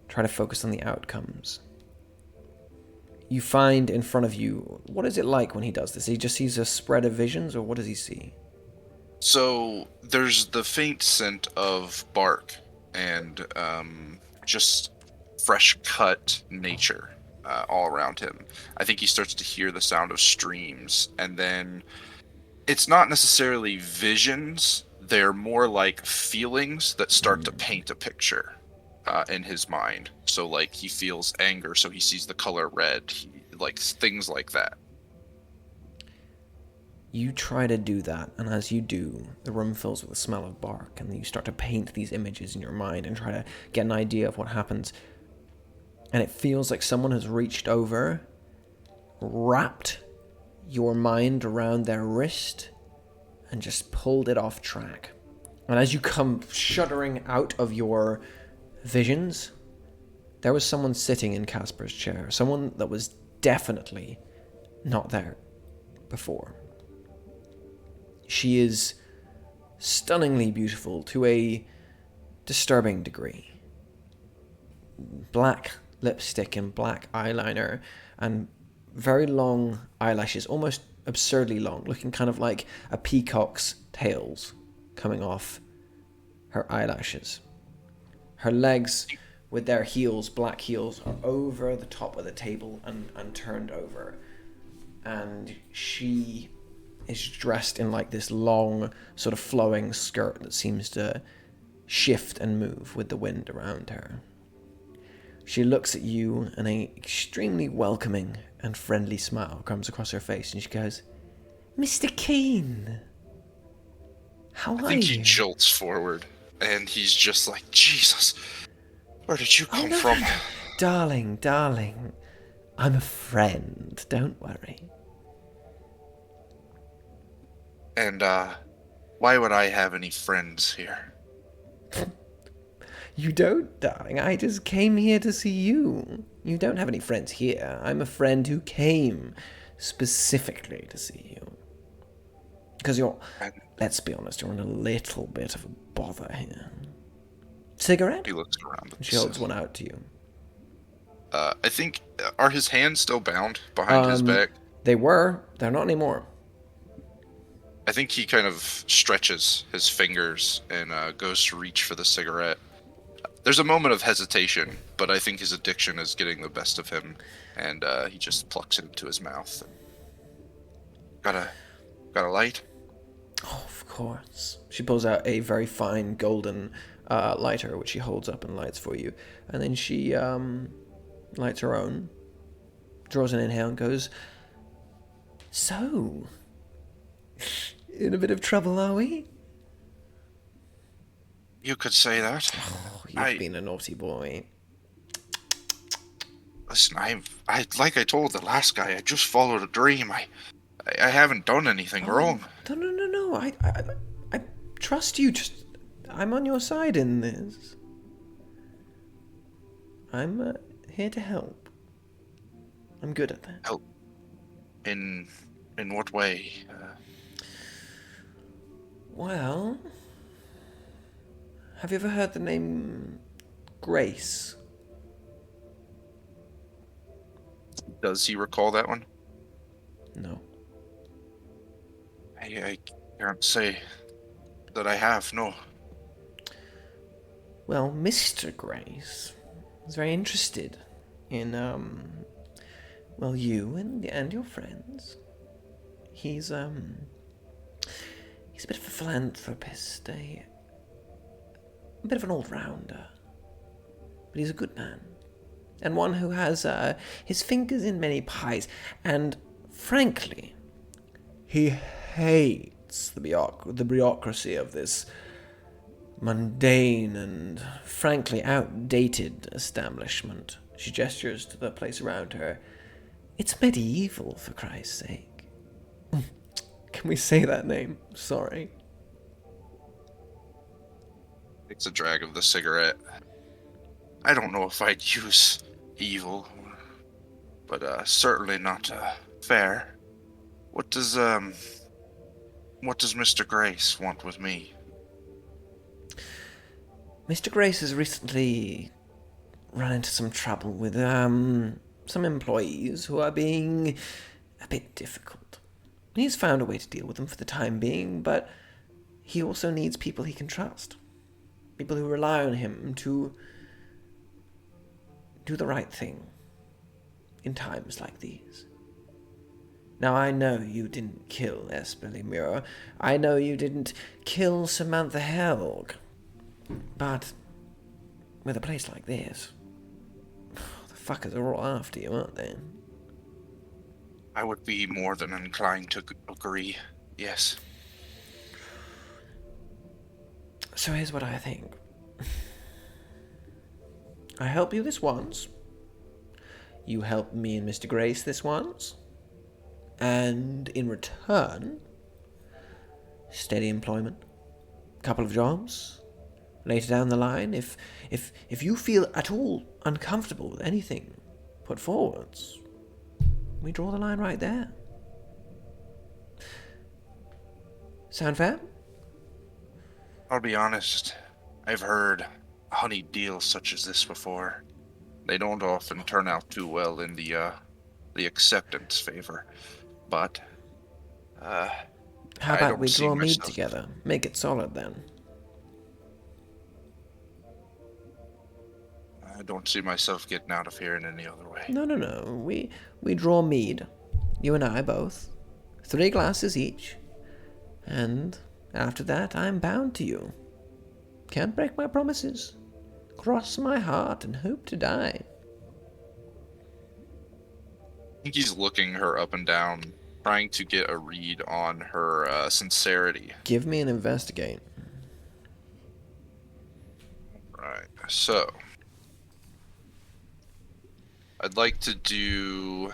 try to focus on the outcomes. You find in front of you, what is it like when he does this? He just sees a spread of visions, or what does he see? So there's the faint scent of bark and just fresh cut nature all around him. I think he starts to hear the sound of streams, and then it's not necessarily visions. They're more like feelings that start to paint a picture in his mind. So like he feels anger, so he sees the color red, like things like that. You try to do that, and as you do, the room fills with the smell of bark, and you start to paint these images in your mind and try to get an idea of what happens. And it feels like someone has reached over, wrapped your mind around their wrist, and just pulled it off track. And as you come shuddering out of your visions, there was someone sitting in Casper's chair, someone that was definitely not there before. She is stunningly beautiful to a disturbing degree. Black lipstick and black eyeliner and very long eyelashes, almost absurdly long, looking kind of like a peacock's tails coming off her eyelashes. Her legs with their heels, black heels, are over the top of the table and turned over. And she is dressed in like this long, sort of flowing skirt that seems to shift and move with the wind around her. She looks at you, and an extremely welcoming and friendly smile comes across her face, and she goes, "Mr. Keane, how are you?" I think he jolts forward, and he's just like, Jesus, where did you come from? Darling, I'm a friend, don't worry. And, why would I have any friends here? You don't, darling. I just came here to see you. You don't have any friends here. I'm a friend who came specifically to see you. Because let's be honest, you're in a little bit of a bother here. Cigarette? He looks around. She holds one out to you. I think, are his hands still bound behind his back? They were. They're not anymore. I think he kind of stretches his fingers and goes to reach for the cigarette. There's a moment of hesitation, but I think his addiction is getting the best of him, and he just plucks it into his mouth. Got a light? Oh, of course. She pulls out a very fine golden lighter, which she holds up and lights for you. And then she lights her own, draws an inhale, and goes, "So, in a bit of trouble, are we?" You could say that. Oh, you've been a naughty boy. Listen, I like I told the last guy, I just followed a dream. I haven't done anything wrong. No. I trust you. Just, I'm on your side in this. I'm here to help. I'm good at that. Help? In what way? Well, have you ever heard the name Grace? Does he recall that one? No. I can't say that I have, no. Well, Mr. Grace is very interested in, well, you and your friends. He's a bit of a philanthropist, a bit of an all-rounder. But he's a good man. And one who has his fingers in many pies. And, frankly, he hates the bureaucracy of this mundane and, frankly, outdated establishment. She gestures to the place around her. It's medieval, for Christ's sake. Can we say that name? Sorry. Takes a drag of the cigarette. I don't know if I'd use evil. but certainly not fair. What does Mr. Grace want with me? Mr. Grace has recently run into some trouble with some employees who are being a bit difficult. He's found a way to deal with them for the time being, but he also needs people he can trust. People who rely on him to do the right thing in times like these. Now, I know you didn't kill Esper Lemure. I know you didn't kill Samantha Helg. But with a place like this, the fuckers are all after you, aren't they? I would be more than inclined to agree. Yes. So here's what I think. I help you this once. You help me and Mr. Grace this once. And in return, steady employment, couple of jobs. Later down the line, if you feel at all uncomfortable with anything put forwards, we draw the line right there. Sound fair? I'll be honest. I've heard honeyed deals such as this before. They don't often turn out too well in the acceptance favor. But how I about don't we see draw mead myself- together? Make it solid then. I don't see myself getting out of here in any other way. No. We draw mead. You and I both. 3 glasses each. And after that, I'm bound to you. Can't break my promises. Cross my heart and hope to die. I think he's looking her up and down, trying to get a read on her sincerity. Give me an investigate. Right. So, I'd like to do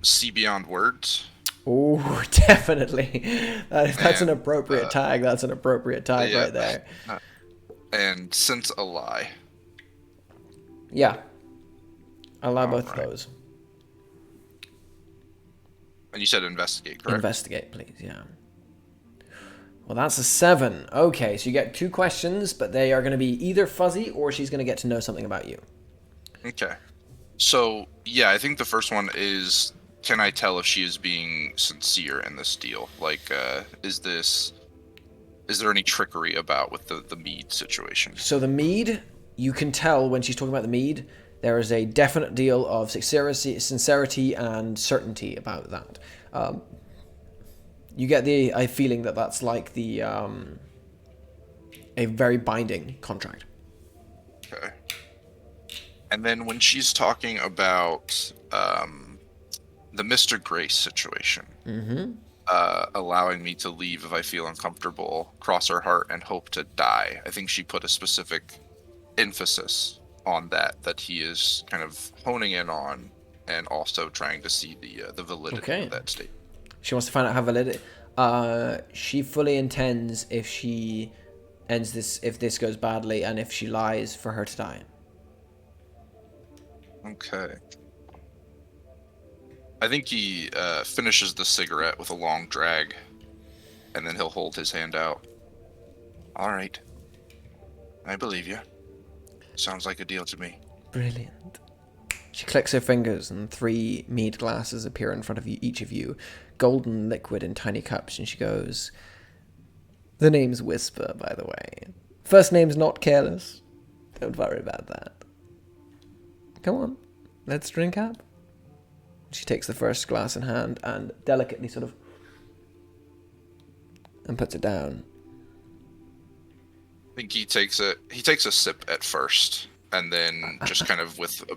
see beyond words. Oh, definitely. That's an And, appropriate tag. That's an appropriate tag yeah. right there. And sense a lie. Yeah. I'll allow both of Alright. those. And you said investigate, correct? Investigate, please, yeah. Well, that's a 7. Okay, so you get 2 questions, but they are going to be either fuzzy or she's going to get to know something about you. Okay. So, yeah, I think the first one is, can I tell if she is being sincere in this deal? Like, is there any trickery about with the mead situation? So the mead, you can tell when she's talking about the mead, there is a definite deal of sincerity and certainty about that. You get the feeling that that's like the a very binding contract. Okay. And then when she's talking about the Mr. Grace situation, allowing me to leave if I feel uncomfortable, cross her heart, and hope to die, I think she put a specific emphasis on that he is kind of honing in on, and also trying to see the validity of that statement. She wants to find out how valid she fully intends if she ends this, if this goes badly, and if she lies, for her to die. Okay. I think he finishes the cigarette with a long drag, and then he'll hold his hand out. All right. I believe you. Sounds like a deal to me. Brilliant. She clicks her fingers and 3 mead glasses appear in front of you, each of you, golden liquid in tiny cups, and she goes, "The name's Whisper, by the way. First name's not Careless. Don't worry about that. Come on, let's drink up." She takes the first glass in hand and delicately sort of and puts it down. I think he takes a sip at first, and then just kind of with a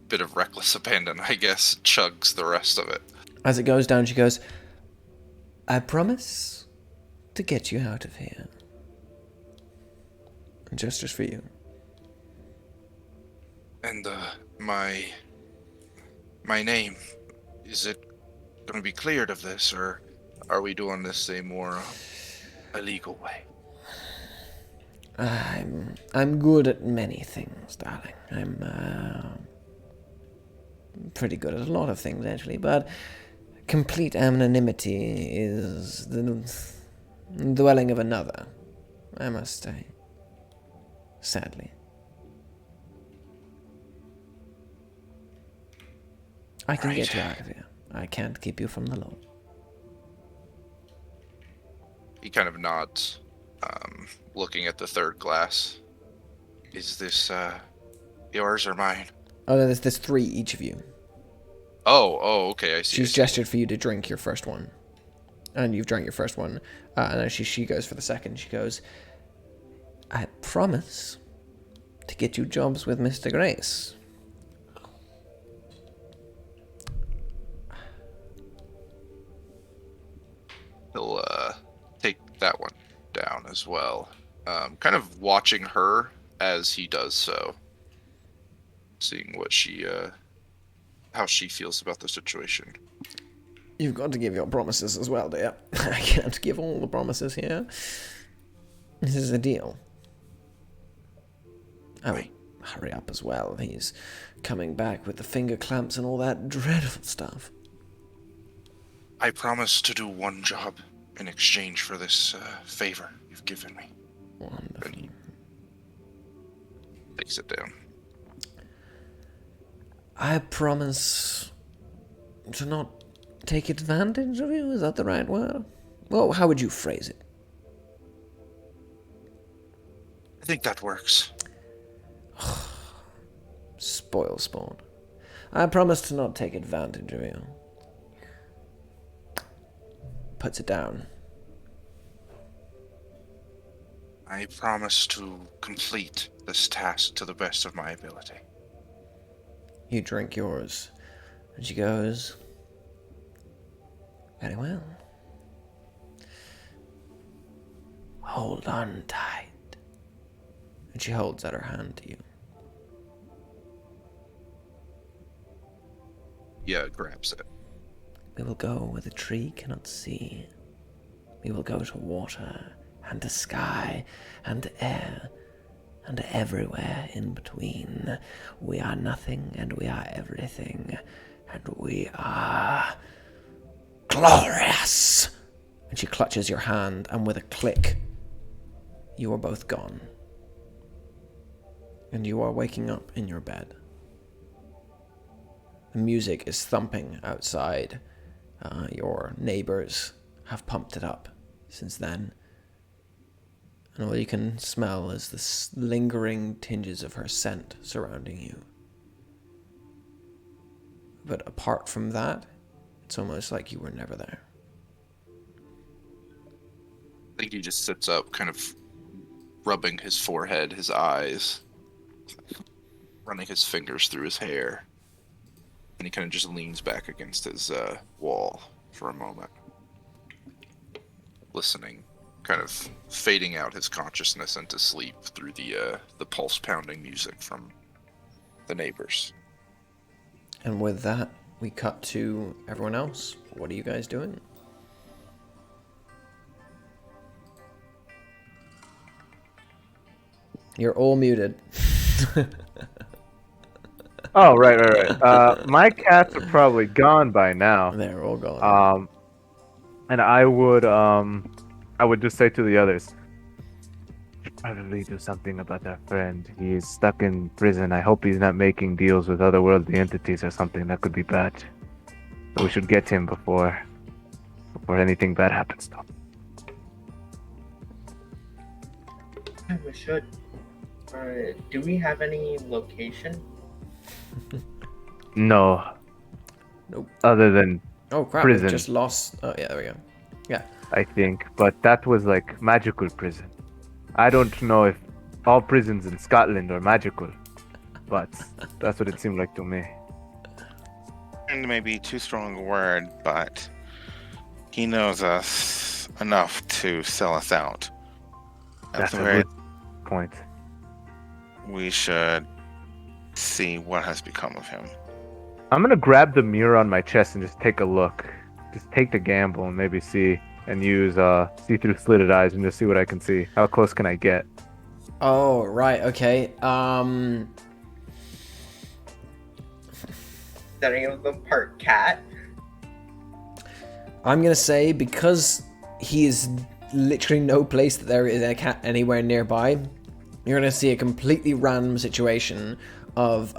bit of reckless abandon, I guess, chugs the rest of it. As it goes down, she goes, "I promise to get you out of here." And gestures for you. And my name, is it going to be cleared of this, or are we doing this a more illegal way? I'm good at many things, darling. pretty good at a lot of things, actually, but complete anonymity is the dwelling of another, I must say. Sadly. I can get you out of here. I can't keep you from the law. He kind of nods, looking at the third glass. Is this yours or mine? Oh, no, there's 3 each of you. Oh, okay, I see. She's gestured for you to drink your first one. And you've drank your first one. And then she goes for the second. She goes, I promise to get you jobs with Mr. Grace. He'll take that one down as well. Kind of watching her as he does so. Seeing what how she feels about the situation. You've got to give your promises as well, dear. I can't give all the promises here. This is a deal. Oh, hurry up as well. He's coming back with the finger clamps and all that dreadful stuff. I promise to do one job in exchange for this favor you've given me. Wonderful. And he takes it down. I promise to not take advantage of you. Is that the right word? Well, how would you phrase it? I think that works. Spoil sport. I promise to not take advantage of you. Puts it down. I promise to complete this task to the best of my ability. You drink yours. And she goes, very well. Hold on tight. And she holds out her hand to you. Yeah, grabs it. We will go where the tree cannot see. We will go to water, and to sky, and to air, and everywhere in between. We are nothing, and we are everything, and we are glorious! And she clutches your hand, and with a click, you are both gone. And you are waking up in your bed. The music is thumping outside. Your neighbors have pumped it up since then. And all you can smell is the lingering tinges of her scent surrounding you. But apart from that, it's almost like you were never there. I think he just sits up, kind of rubbing his forehead, his eyes, running his fingers through his hair. And he kind of just leans back against his wall for a moment, listening, kind of fading out his consciousness into sleep through the pulse-pounding music from the neighbors. And with that, we cut to everyone else. What are you guys doing? You're all muted. Oh, right. My cats are probably gone by now. They're all gone. And I would just say to the others, should probably do something about our friend. He's stuck in prison. I hope he's not making deals with otherworldly entities or something. That could be bad. So we should get him before anything bad happens to him. Yeah, we should. Do we have any location? No. Nope. Other than Oh crap, prison. we just lost... Oh yeah, there we go. Yeah. I think, but that was like magical prison. I don't know if all prisons in Scotland are magical, but that's what it seemed like to me. And maybe too strong a word, but he knows us enough to sell us out. That's a where good point. we should see what has become of him. I'm gonna grab the mirror on my chest and just take a look. Just take the gamble and maybe see and use see-through slitted eyes and just see what I can see. How close can I get? Oh, right, okay. any of them part cat? I'm gonna say because he is literally no place that there is a cat anywhere nearby, you're gonna see a completely random situation of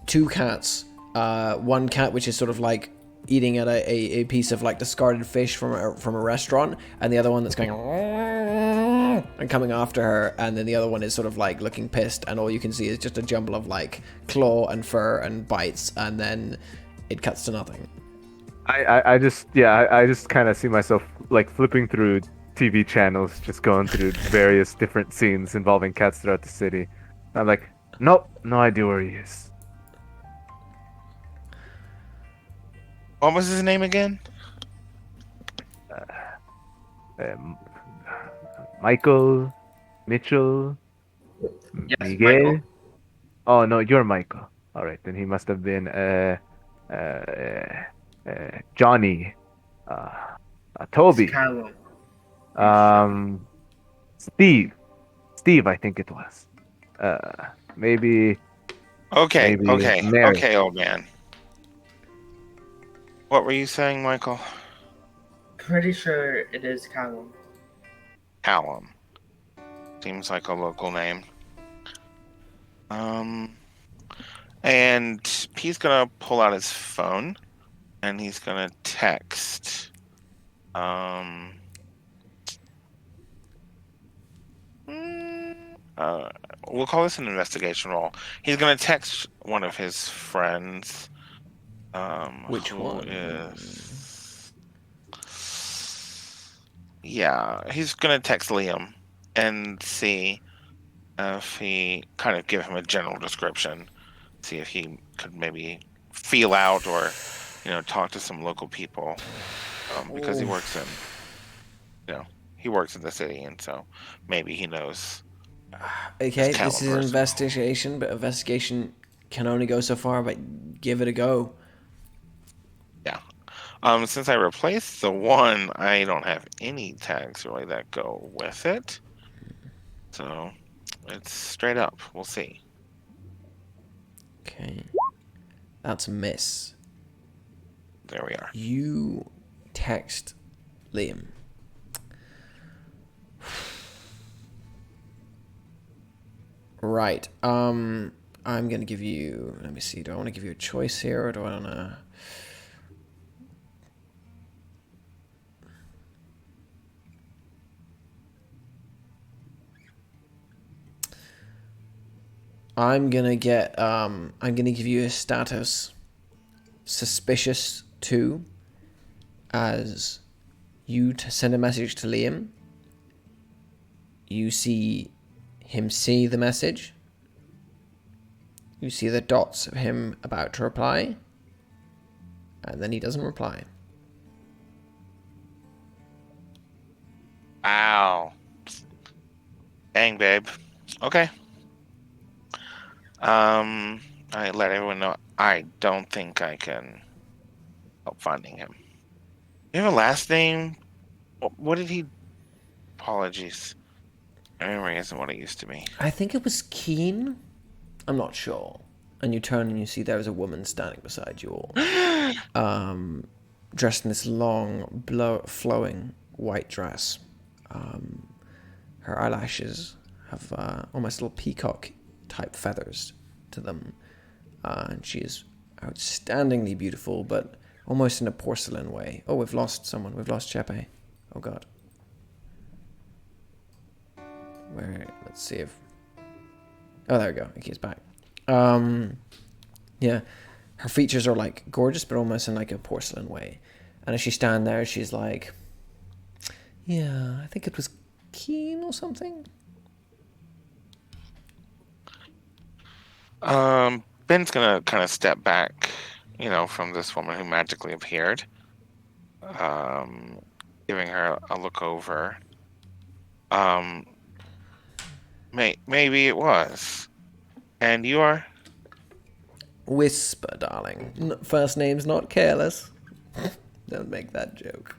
two cats. One cat which is sort of like eating at a piece of like discarded fish from a restaurant, and the other one that's going and coming after her, and then the other one is sort of like looking pissed, and all you can see is just a jumble of like claw and fur and bites, and then it cuts to nothing. I just kind of see myself like flipping through TV channels, just going through various different scenes involving cats throughout the city. I'm like, nope, no idea where he is. What was his name again? Um, Michael, Mitchell, Yes, Miguel. Michael. Oh no, you're Michael. All right, then he must have been Johnny, Toby, It's Callum. um, Steve. Steve, I think it was. Maybe Okay, maybe Mary. okay, old man. What were you saying, Michael? Pretty sure it is Callum. Callum. Seems like a local name. And he's gonna pull out his phone and he's gonna text. We'll call this an investigation roll. He's gonna text one of his friends. Which who one? Yeah, he's gonna text Liam and see if he kind of give him a general description, see if he could maybe feel out or, talk to some local people, because he works in the city, and so maybe he knows. Okay, Callum this is an person. investigation, but investigation can only go so far, but give it a go. Yeah. Since I replaced the one, I don't have any tags really that go with it. So it's straight up. We'll see. Okay. That's a miss. There we are. You text Liam. Right. I'm gonna give you. Let me see. Do I want to give you a choice here, or do I want to? I'm gonna give you a status suspicious 2 as you send a message to Liam. You see him see the message. You see the dots of him about to reply. And then he doesn't reply. Wow. Dang, babe. Okay. I let everyone know I don't think I can help finding him. You have a last name? What did he? Apologies. My memory isn't what it used to be. I think it was Keen. I'm not sure. And you turn and you see there's a woman standing beside you all. Dressed in this long, flowing white dress. Her eyelashes have almost little peacock-type feathers to them. And she is outstandingly beautiful, but almost in a porcelain way. Oh, we've lost someone. We've lost Chepe. Oh, God. Let's see if... Oh, there we go. Okay, it's back. Yeah. Her features are, like, gorgeous, but almost in, like, a porcelain way. And as she stands there, she's like... Yeah, I think it was Keen or something. Ben's gonna kind of step back, from this woman who magically appeared. Giving her a look over. Maybe it was. And you are? Whisper, darling. First name's not Careless. Don't make that joke.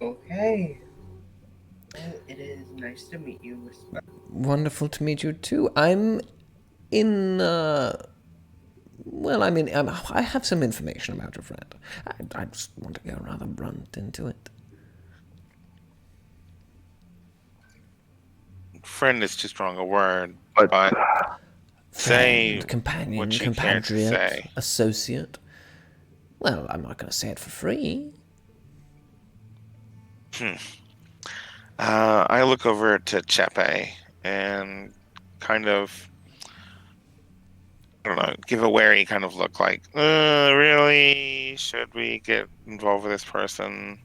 Okay. Well, it is nice to meet you, Whisper. Wonderful to meet you too. I'm Well, I mean, I have some information about your friend. I just want to go rather blunt into it. Friend is too strong a word, But but say Friend, companion, what you care to compatriot, say. associate. Well, I'm not going to say it for free. I look over to Chepe and kind of, I don't know, give a wary kind of look like, really? Should we get involved with this person?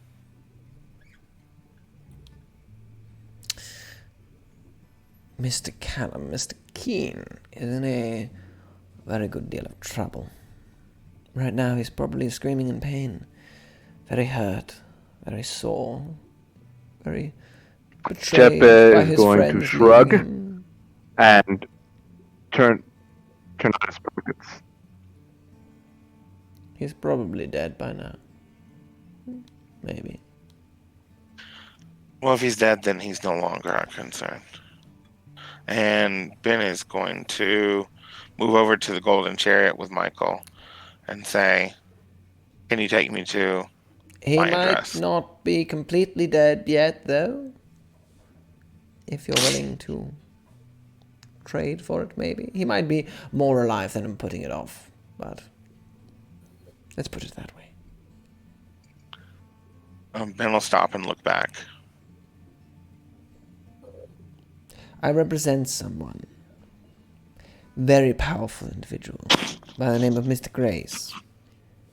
Mr. Callum, Mr. Keene is in a very good deal of trouble. Right now, he's probably screaming in pain. Very hurt, very sore, very betrayed Chepe by is his going to friends shrug leaving him. and turn on his pockets. He's probably dead by now. Maybe. Well, if he's dead, then he's no longer our concern. And Ben is going to move over to the Golden Chariot with Michael and say, can you take me to He my might address? not be completely dead yet, though. If you're willing to trade for it, maybe. He might be more alive than I'm putting it off, but let's put it that way. Ben will stop and look back. I represent someone. Very powerful individual by the name of Mr. Grace.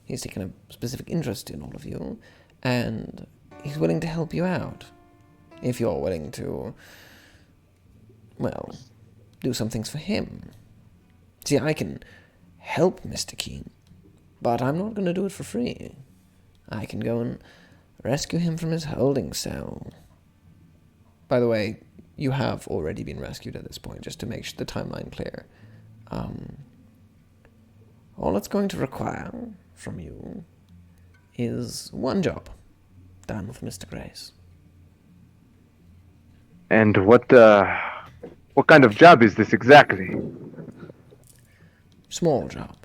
He's taken a specific interest in all of you, and he's willing to help you out. If you're willing to, well, do some things for him. See, I can help Mr. Keene, but I'm not going to do it for free. I can go and rescue him from his holding cell. By the way, you have already been rescued at this point, just to make the timeline clear. All it's going to require from you is one job done with Mr. Grace. And what kind of job is this exactly? Small job.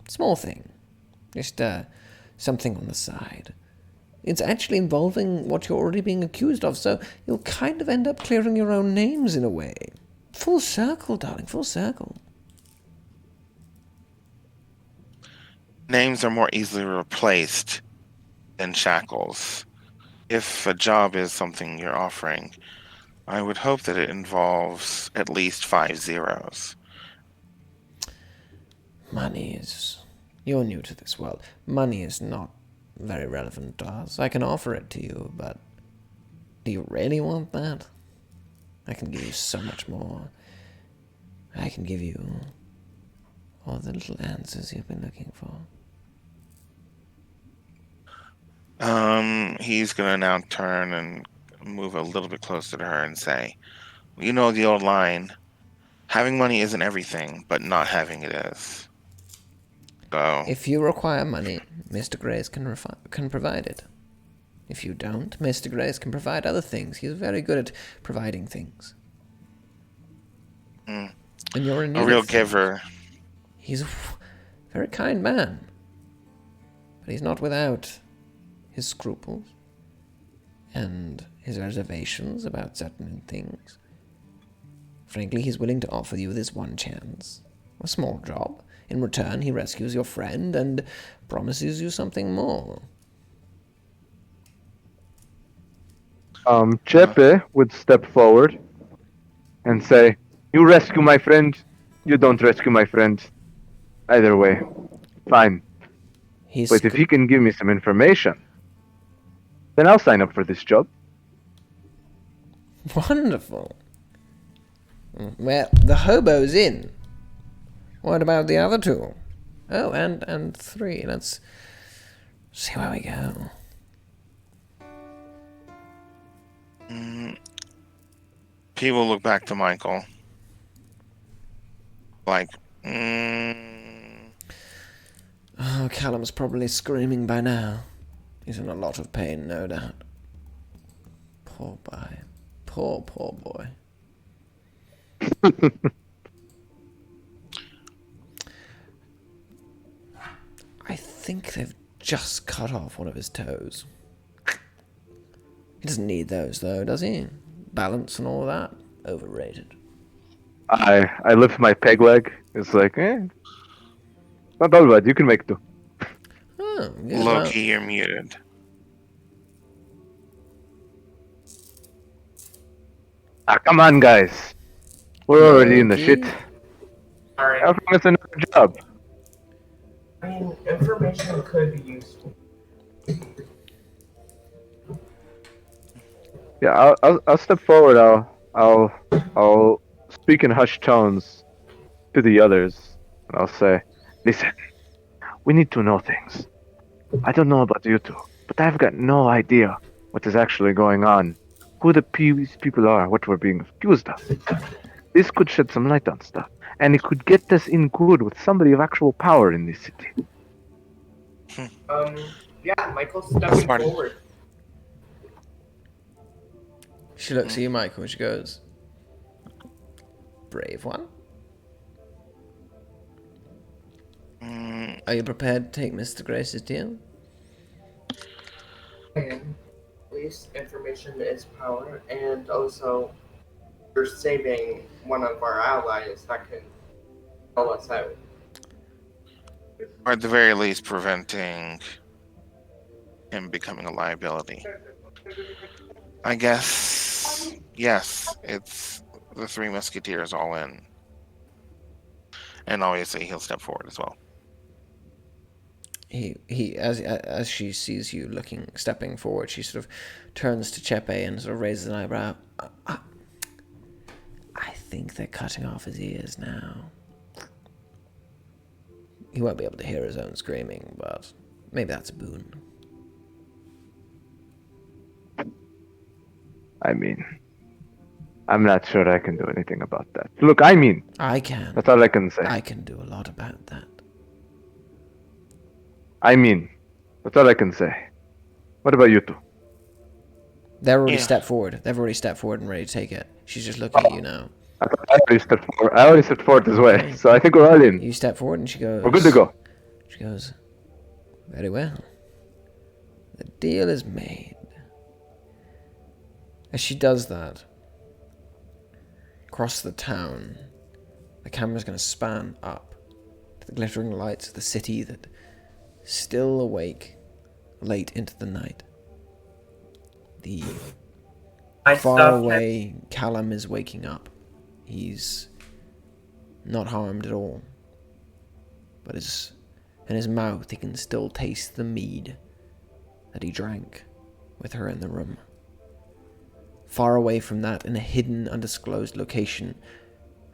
Small thing. Just something on the side. It's actually involving what you're already being accused of, so you'll kind of end up clearing your own names in a way. Full circle, darling, full circle. Names are more easily replaced than shackles. If a job is something you're offering, I would hope that it involves at least 5 zeros. Money is... You're new to this world. Money is not very relevant to us. I can offer it to you, but do you really want that? I can give you so much more. I can give you all the little answers you've been looking for. He's gonna now turn and move a little bit closer to her and say, you know the old line, having money isn't everything, but not having it is. So, If you require money, Mr. Grace can provide it. If you don't, Mr. Grace can provide other things. He's very good at providing things. And you're in need a real of things. giver. He's a very kind man. But he's not without his scruples and his reservations about certain things. Frankly, he's willing to offer you this one chance. A small job. In return, he rescues your friend and promises you something more. Chepe would step forward and say, you rescue my friend, you don't rescue my friend. Either way, fine. But if he can give me some information, then I'll sign up for this job. Wonderful. Well, the hobo's in. What about the other two? Oh, and 3. Let's see where we go. People look back to Michael. Like, Oh, Callum's probably screaming by now. He's in a lot of pain, no doubt. Poor boy. Poor boy. think they've just cut off one of his toes. He doesn't need those, though, does he? Balance and all that? Overrated. I lift my peg leg. It's like, not all bad. You can make do. Oh, good. Loki, you're muted. Come on, guys. We're already in the Loki. shit. Alright. How come it's another job? I mean, information could be useful. Yeah, I'll step forward. I'll speak in hushed tones to the others, and I'll say, "Listen, we need to know things. I don't know about you two, but I've got no idea what is actually going on, who these people are, what we're being accused of. This could shed some light on stuff, and it could get us in good with somebody of actual power in this city." Yeah, Michael's stepping Smart. forward. She looks at you, Michael, and she goes, "Brave one. Are you prepared to take Mr. Grace's deal?" And at least information is power, and also you're saving one of our allies that can help us out. Or at the very least, preventing him becoming a liability. I guess, yes, it's the Three Musketeers all in. And obviously, he'll step forward as well. He as she sees you stepping forward, she sort of turns to Chepe and sort of raises an eyebrow. I think they're cutting off his ears now. He won't be able to hear his own screaming, but maybe that's a boon. I mean, I'm not sure I can do anything about that. Look, I mean, I can. that's all I can say. I can do a lot about that. I mean, that's all I can say. What about you two? They've already Yeah. stepped forward. They've already stepped forward and ready to take it. She's just looking at you now. I already stepped forward this way, so I think we're all in. You step forward and she goes, We're good to go. She goes, "Very well. The deal is made." As she does that, across the town, the camera's going to span up to the glittering lights of the city that still awake late into the night. The far away Callum is waking up. He's not harmed at all, but in his mouth he can still taste the mead that he drank with her in the room. Far away from that, in a hidden, undisclosed location,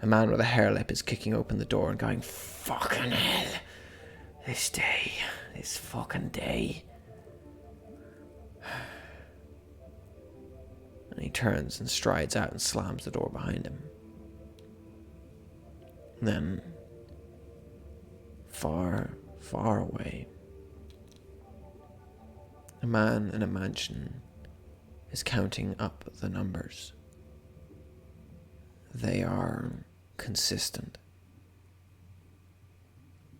a man with a hair lip is kicking open the door and going, "Fucking hell. This fucking day. And he turns and strides out and slams the door behind him. Then, far, far away, a man in a mansion is counting up the numbers. They are consistent.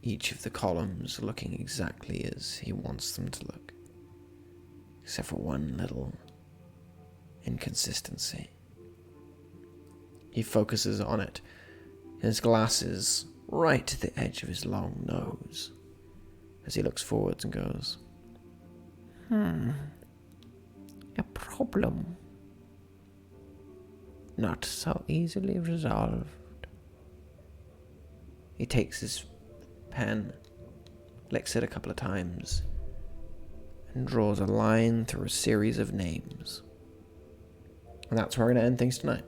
Each of the columns looking exactly as he wants them to look, except for one little inconsistency. He focuses on it, his glasses right to the edge of his long nose, as he looks forwards and goes, a problem. Not so easily resolved. He takes his pen, licks it a couple of times, and draws a line through a series of names. And that's where we're going to end things tonight.